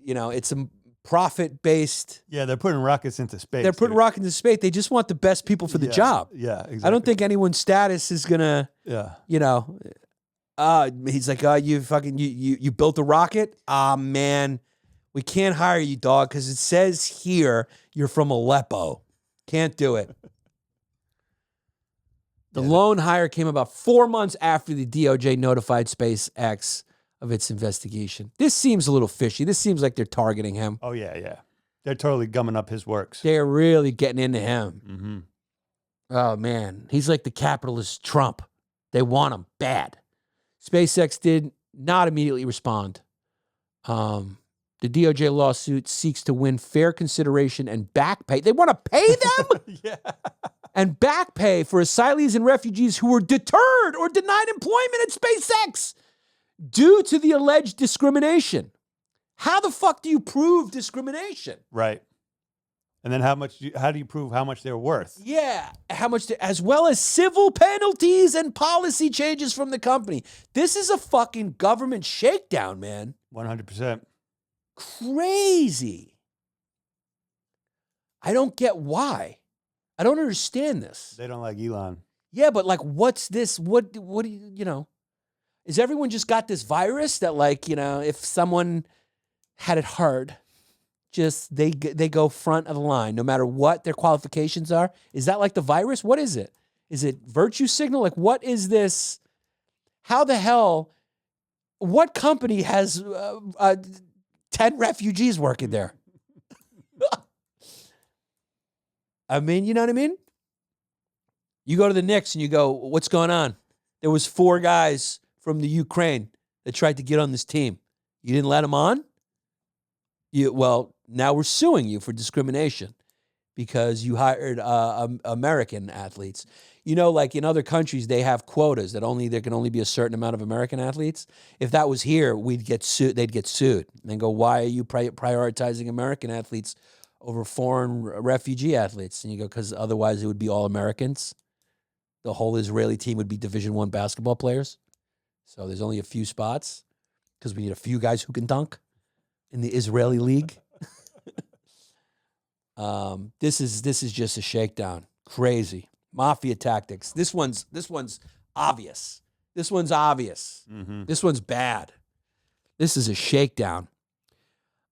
It's a profit-based. Yeah, they're putting rockets into space. They're putting rockets into space. They just want the best people for the job. Yeah, exactly. I don't think anyone's status is gonna. Yeah. He's like, you built a rocket? Man, we can't hire you, dog, because it says here you're from Aleppo. Can't do it. The lone hire came about 4 months after the DOJ notified SpaceX of its investigation. This seems a little fishy. This seems like they're targeting him. Oh, yeah. They're totally gumming up his works. They're really getting into him. Mm-hmm. Oh, man. He's like the capitalist Trump. They want them bad. SpaceX did not immediately respond. The DOJ lawsuit seeks to win fair consideration and back pay. They want to pay them? Yeah. And back pay for asylees and refugees who were deterred or denied employment at SpaceX due to the alleged discrimination. How the fuck do you prove discrimination? Right. And then how do you prove how much they're worth? Yeah, how much, as well as civil penalties and policy changes from the company. This is a fucking government shakedown, man. 100%. Crazy. I don't get why. I don't understand this. They don't like Elon. Yeah, but like, what's this? What do you know? Is everyone just got this virus that, like, you know, if someone had it hard, just they go front of the line no matter what their qualifications are? Is that like the virus? What is it? Is it virtue signal? Like, what is this? How the hell? What company has 10 refugees working there? I mean, you know what I mean? You go to the Knicks and you go, what's going on? There was 4 guys from the Ukraine that tried to get on this team. You didn't let them on? Well, now we're suing you for discrimination because you hired American athletes. You know, like in other countries, they have quotas that there can only be a certain amount of American athletes. If that was here, we'd get sued. They'd get sued and go, why are you prioritizing American athletes over foreign refugee athletes? And you go, because otherwise it would be all Americans. The whole Israeli team would be Division I basketball players. So there's only a few spots because we need a few guys who can dunk in the Israeli league. This is just a shakedown. Crazy. Mafia tactics. This one's obvious. This one's obvious. Mm-hmm. This one's bad. This is a shakedown.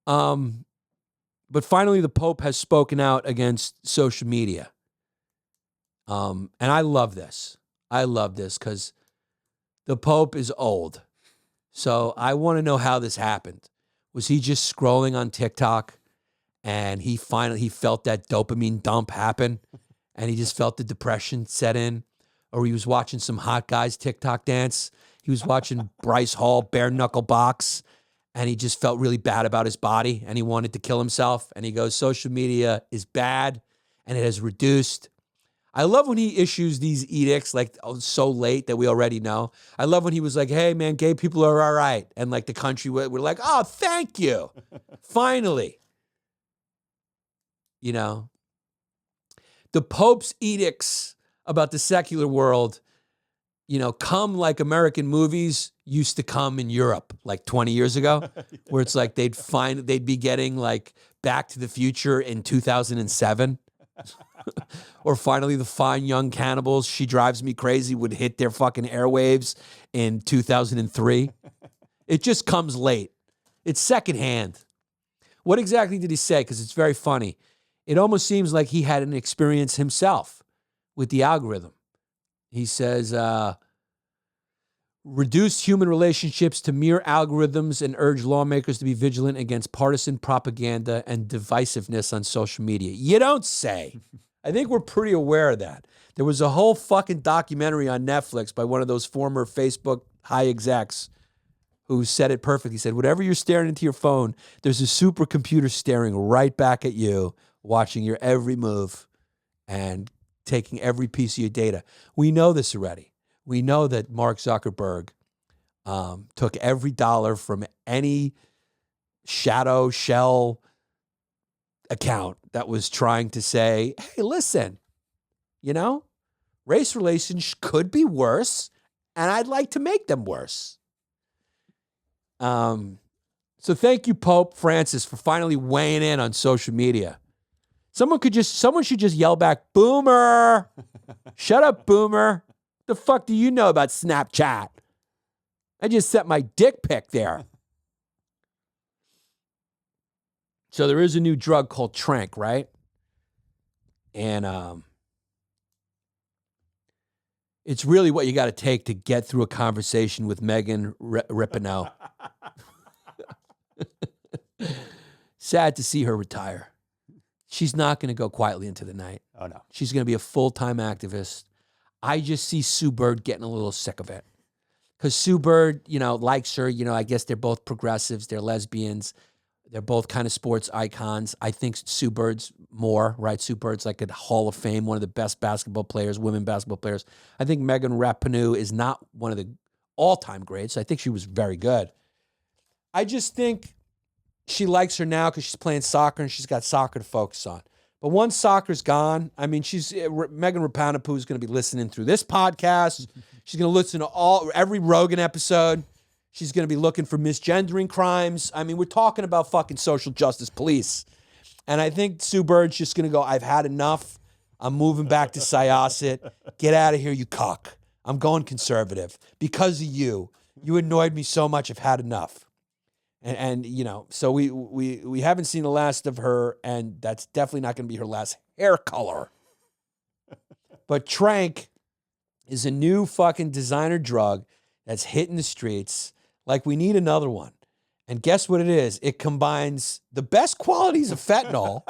But finally, the Pope has spoken out against social media. And I love this. I love this because the Pope is old. So I want to know how this happened. Was he just scrolling on TikTok and he felt that dopamine dump happen and he just felt the depression set in? Or he was watching some hot guys TikTok dance. He was watching Bryce Hall bare knuckle box and he just felt really bad about his body and he wanted to kill himself. And he goes, social media is bad and it has reduced. I love when he issues these edicts like so late that we already know. I love when he was like, hey, man, gay people are all right. And like the country, we're like, oh, thank you. Finally. You know, the Pope's edicts about the secular world, you know, come like American movies used to come in Europe like 20 years ago, where it's like they'd be getting like Back to the Future in 2007. Or finally, the Fine Young Cannibals, She Drives Me Crazy, would hit their fucking airwaves in 2003. It just comes late. It's secondhand. What exactly did he say? Because it's very funny. It almost seems like he had an experience himself with the algorithm. He says, reduce human relationships to mere algorithms and urge lawmakers to be vigilant against partisan propaganda and divisiveness on social media. You don't say. I think we're pretty aware of that. There was a whole fucking documentary on Netflix by one of those former Facebook high execs who said it perfectly. He said, whatever you're staring into your phone, there's a supercomputer staring right back at you, watching your every move and taking every piece of your data. We know this already. We know that Mark Zuckerberg took every dollar from any shadow shell account that was trying to say, hey, listen, you know, race relations could be worse, and I'd like to make them worse. So thank you, Pope Francis, for finally weighing in on social media. Someone should just yell back, boomer. Shut up, boomer. The fuck do you know about Snapchat? I just sent my dick pic there. So there is a new drug called tranq, right? And it's really what you got to take to get through a conversation with Megan Rapinoe. Sad to see her retire. She's not going to go quietly into the night. Oh, no. She's going to be a full-time activist. I just see Sue Bird getting a little sick of it. Because Sue Bird, likes her. I guess they're both progressives. They're lesbians. They're both kind of sports icons. I think Sue Bird's more, right? Sue Bird's like a Hall of Fame, one of the best basketball players, women basketball players. I think Megan Rapinoe is not one of the all-time greats. I think she was very good. I just think she likes her now because she's playing soccer and she's got soccer to focus on. But once soccer's gone, I mean, Megan Rapinoe is going to be listening through this podcast. She's going to listen to every Rogan episode. She's going to be looking for misgendering crimes. I mean, we're talking about fucking social justice police. And I think Sue Bird's just going to go, I've had enough. I'm moving back to Syosset. Get out of here, you cock. I'm going conservative. Because of you. You annoyed me so much, I've had enough. And so we haven't seen the last of her, and that's definitely not going to be her last hair color. But tranq is a new fucking designer drug that's hitting the streets. Like, we need another one. And guess what it is? It combines the best qualities of fentanyl,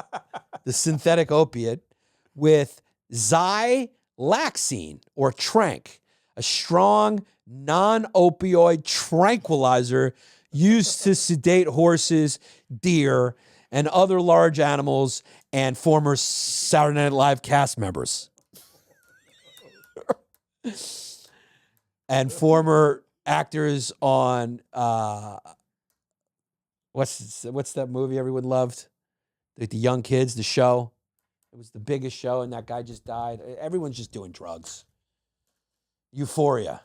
the synthetic opiate, with xylaxine, or tranq, a strong non-opioid tranquilizer used to sedate horses, deer, and other large animals, and former Saturday Night Live cast members. And former actors on what's that movie everyone loved? The young kids, the show. It was the biggest show, and that guy just died. Everyone's just doing drugs. Euphoria.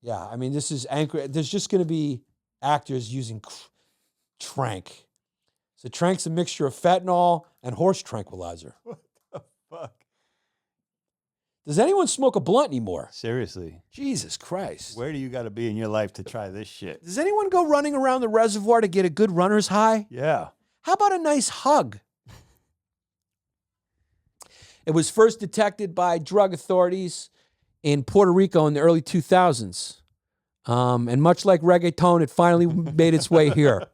Yeah. I mean, this is anchor. There's just going to be actors using tranq. So tranq's a mixture of fentanyl and horse tranquilizer. What the fuck? Does anyone smoke a blunt anymore? Seriously. Jesus Christ. Where do you got to be in your life to try this shit? Does anyone go running around the reservoir to get a good runner's high? Yeah. How about a nice hug? It was first detected by drug authorities in Puerto Rico in the early 2000s. And much like reggaeton, it finally made its way here.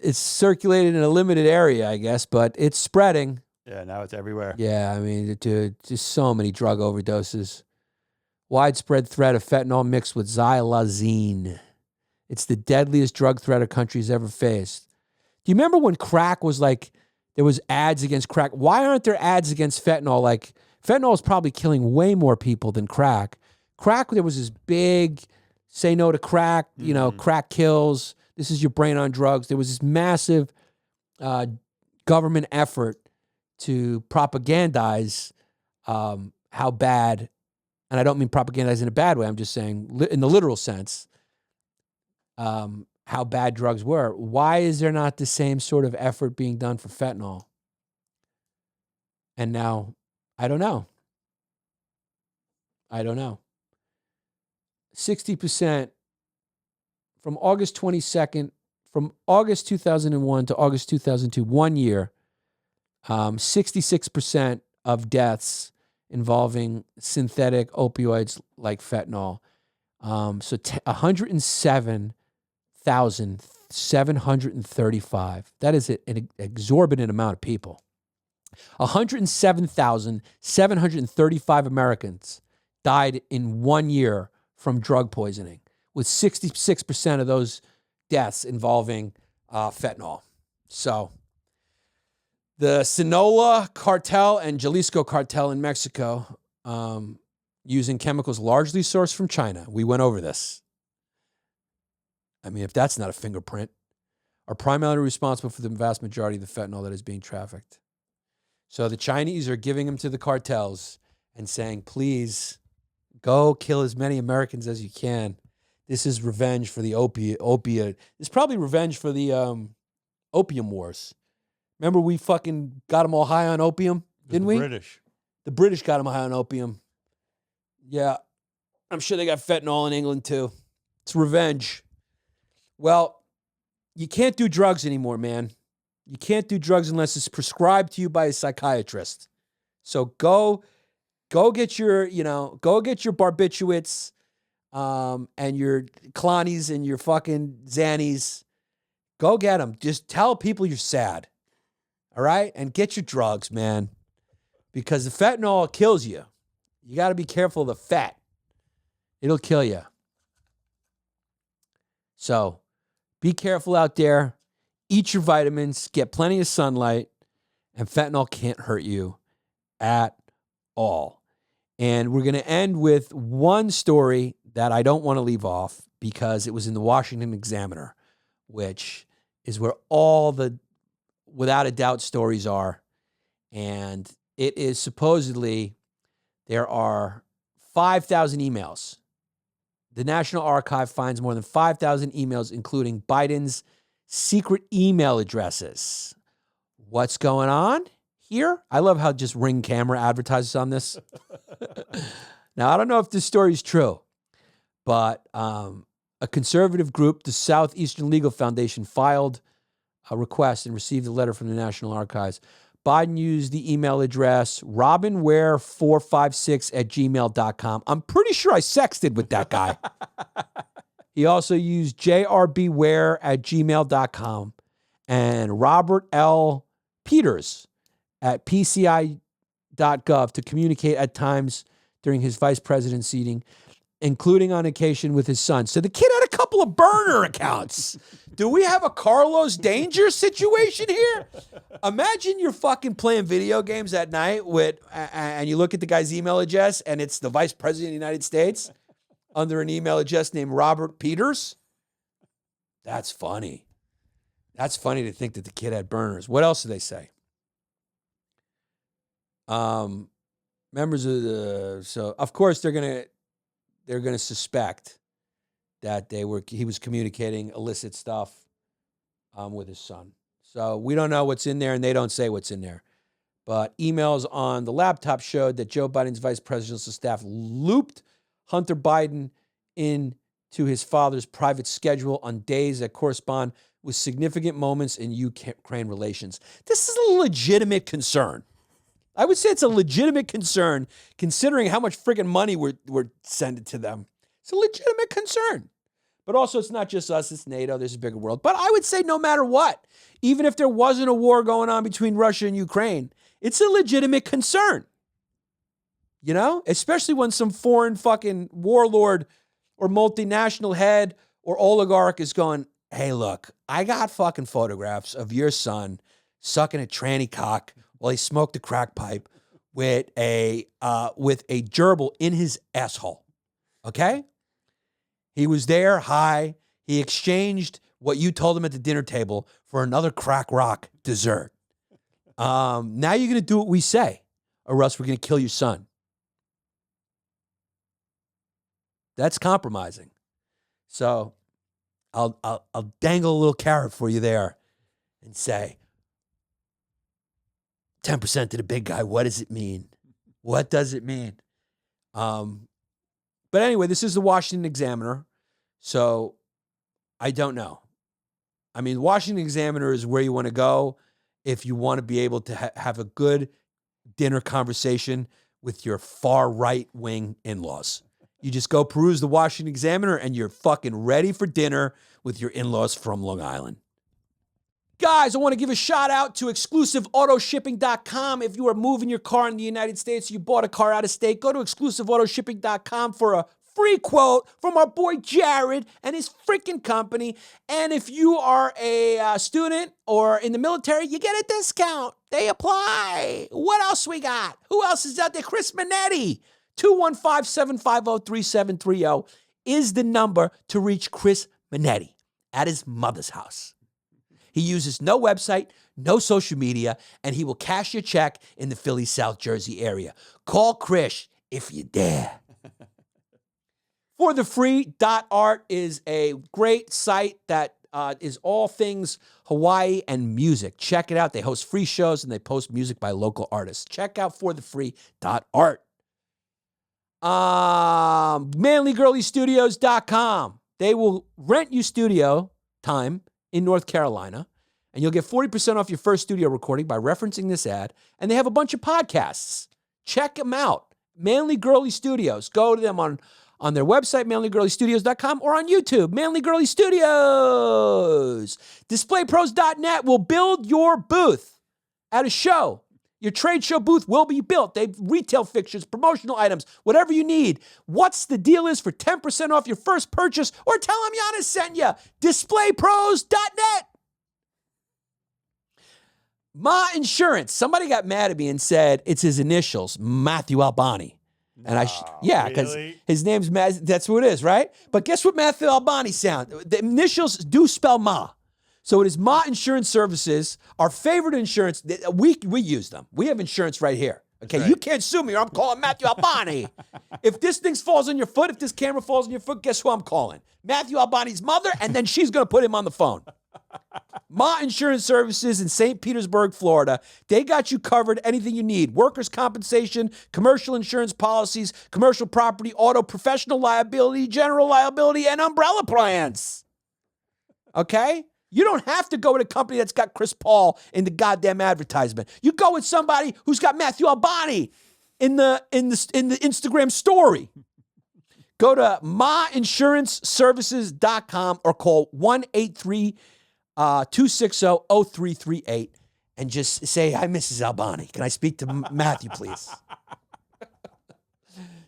It's circulated in a limited area, I guess, but it's spreading. Yeah, now it's everywhere. Yeah, I mean, dude, just so many drug overdoses. Widespread threat of fentanyl mixed with xylazine. It's the deadliest drug threat our country's ever faced. Do you remember when crack was like, there was ads against crack? Why aren't there ads against fentanyl? Like, fentanyl is probably killing way more people than crack. Crack, there was this big, say no to crack, crack kills. This is your brain on drugs. There was this massive government effort to propagandize how bad, and I don't mean propagandize in a bad way, I'm just saying in the literal sense, how bad drugs were. Why is there not the same sort of effort being done for fentanyl? And now, I don't know. 60% from August 22nd, from August 2001 to August 2002, 1 year, 66% of deaths involving synthetic opioids like fentanyl. So 107,735. That is an exorbitant amount of people. 107,735 Americans died in 1 year from drug poisoning, with 66% of those deaths involving fentanyl. So the Sinaloa cartel and Jalisco cartel in Mexico, using chemicals largely sourced from China, we went over this. I mean, if that's not a fingerprint, are primarily responsible for the vast majority of the fentanyl that is being trafficked. So the Chinese are giving them to the cartels and saying, please go kill as many Americans as you can. This is revenge for the opiate. It's probably revenge for the opium wars. Remember we fucking got them all high on opium, didn't we? British. The British got them high on opium. Yeah. I'm sure they got fentanyl in England too. It's revenge. Well, you can't do drugs anymore, man. You can't do drugs unless it's prescribed to you by a psychiatrist. So go get your barbiturates, and your Clonnies and your fucking Xannies. Go get them. Just tell people you're sad. All right? And get your drugs, man. Because the fentanyl kills you. You got to be careful of the fat. It'll kill you. So be careful out there. Eat your vitamins. Get plenty of sunlight. And fentanyl can't hurt you at all. And we're going to end with one story that I don't want to leave off because it was in the Washington Examiner, which is where all the, without a doubt, stories are. And it is supposedly there are 5,000 emails. The National Archive finds more than 5,000 emails, including Biden's secret email addresses. What's going on here? I love how just Ring Camera advertises on this. Now, I don't know if this story is true, but a conservative group, the Southeastern Legal Foundation, filed a request and received a letter from the National Archives. Biden used the email address robinware456@gmail.com. I'm pretty sure I sexted with that guy. He also used jrbware@gmail.com and Robert L. Peters at PCI.gov to communicate at times during his vice president seating, including on occasion with his son. So the kid had a couple of burner accounts. Do we have a Carlos Danger situation here? Imagine you're fucking playing video games at night with, and you look at the guy's email address and it's the vice president of the United States under an email address named Robert Peters. That's funny. That's funny to think that the kid had burners. What else do they say? Members of the, so of course they're gonna suspect that he was communicating illicit stuff with his son. So we don't know what's in there, and they don't say what's in there. But emails on the laptop showed that Joe Biden's vice presidential staff looped Hunter Biden into his father's private schedule on days that correspond with significant moments in Ukraine relations. This is a legitimate concern. I would say it's a legitimate concern considering how much freaking money we're sending to them. It's a legitimate concern. But also, it's not just us, it's NATO, there's a bigger world. But I would say no matter what, even if there wasn't a war going on between Russia and Ukraine, it's a legitimate concern. You know? Especially when some foreign fucking warlord or multinational head or oligarch is going, hey, look, I got fucking photographs of your son sucking a tranny cock while he smoked a crack pipe with a gerbil in his asshole. Okay? He was there, high. He exchanged what you told him at the dinner table for another crack rock dessert. Now you're going to do what we say, or else we're going to kill your son. That's compromising. So I'll dangle a little carrot for you there and say, 10% to the big guy. What does it mean? What does it mean? But anyway, this is the Washington Examiner, so I don't know. I mean, the Washington Examiner is where you want to go if you want to be able to have a good dinner conversation with your far right-wing in-laws. You just go peruse the Washington Examiner and you're fucking ready for dinner with your in-laws from Long Island. Guys, I want to give a shout out to exclusiveautoshipping.com. If you are moving your car in the United States, you bought a car out of state, go to exclusiveautoshipping.com for a free quote from our boy Jared and his freaking company. And if you are a student or in the military, you get a discount. They apply. What else we got? Who else is out there? Chris Minetti. 215-750-3730 is the number to reach Chris Minetti at his mother's house. He uses no website, no social media, and he will cash your check in the Philly, South Jersey area. Call Chris if you dare. ForTheFree.art is a great site that is all things Hawaii and music. Check it out. They host free shows and they post music by local artists. Check out ForTheFree.art. ManlyGirlyStudios.com. They will rent you studio time in North Carolina, and you'll get 40% off your first studio recording by referencing this ad, and they have a bunch of podcasts. Check them out. Manly Girly Studios. Go to them on their website, manlygirlystudios.com, or on YouTube, Manly Girly Studios. DisplayPros.net will build your booth at a show. Your trade show booth will be built. They've retail fixtures, promotional items, whatever you need. What's the deal is for 10% off your first purchase, or tell them Yannis sent you. DisplayPros.net. Ma Insurance. Somebody got mad at me and said it's his initials, Matthew Albani. And because really? his name's that's who it is, right? But guess what Matthew Albani sound? The initials do spell Ma. So it is Ma Insurance Services, our favorite insurance. We use them. We have insurance right here. Okay, right. You can't sue me or I'm calling Matthew Albani. If this thing falls on your foot, if this camera falls on your foot, guess who I'm calling? Matthew Albani's mother, and then she's going to put him on the phone. Ma Insurance Services in St. Petersburg, Florida. They got you covered, anything you need. Workers' compensation, commercial insurance policies, commercial property, auto, professional liability, general liability, and umbrella plans. Okay? You don't have to go with a company that's got Chris Paul in the goddamn advertisement. You go with somebody who's got Matthew Albani in the Instagram story. Go to mainsuranceservices.com or call 1-833-260-0338 and just say, "Hi, Mrs. Albani. Can I speak to Matthew, please?"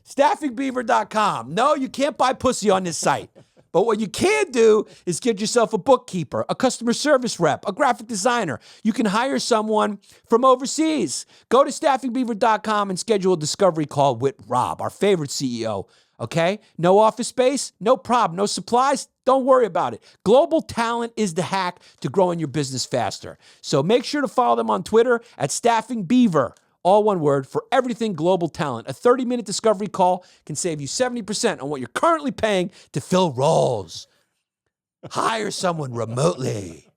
Staffingbeaver.com. No, you can't buy pussy on this site. But what you can do is get yourself a bookkeeper, a customer service rep, a graphic designer. You can hire someone from overseas. Go to staffingbeaver.com and schedule a discovery call with Rob, our favorite CEO. Okay? No office space? No problem. No supplies? Don't worry about it. Global talent is the hack to growing your business faster. So make sure to follow them on Twitter at staffingbeaver. All one word, for everything global talent. A 30-minute discovery call can save you 70% on what you're currently paying to fill roles. Hire someone remotely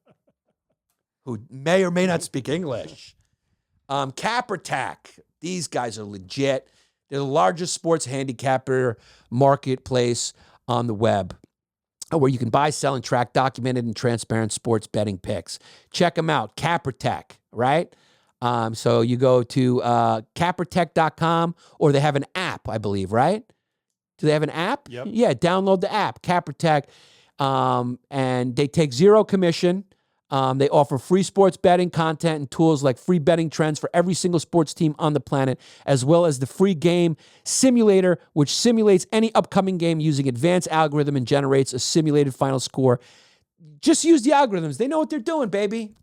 who may or may not speak English. CapperTech. These guys are legit. They're the largest sports handicapper marketplace on the web, where you can buy, sell, and track documented and transparent sports betting picks. Check them out, CapperTech, right? So you go to cappertech.com, or they have an app, I believe, right? Do they have an app? Yep. Yeah, download the app, CapperTech, and they take zero commission. They offer free sports betting content and tools like free betting trends for every single sports team on the planet, as well as the free game simulator, which simulates any upcoming game using advanced algorithm and generates a simulated final score. Just use the algorithms. They know what they're doing, baby.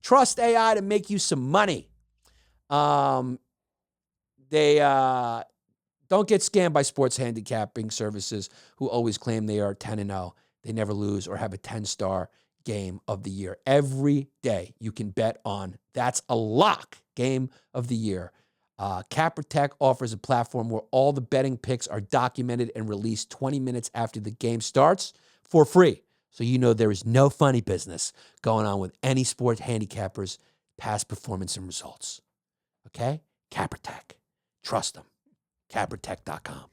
Trust AI to make you some money. They don't get scammed by sports handicapping services who always claim they are 10-0. They never lose or have a 10-star game of the year. Every day you can bet on that's a lock game of the year. CapperTech offers a platform where all the betting picks are documented and released 20 minutes after the game starts for free. So you know there is no funny business going on with any sport handicappers' past performance and results. Okay? CapperTech. Trust them. CapperTech.com.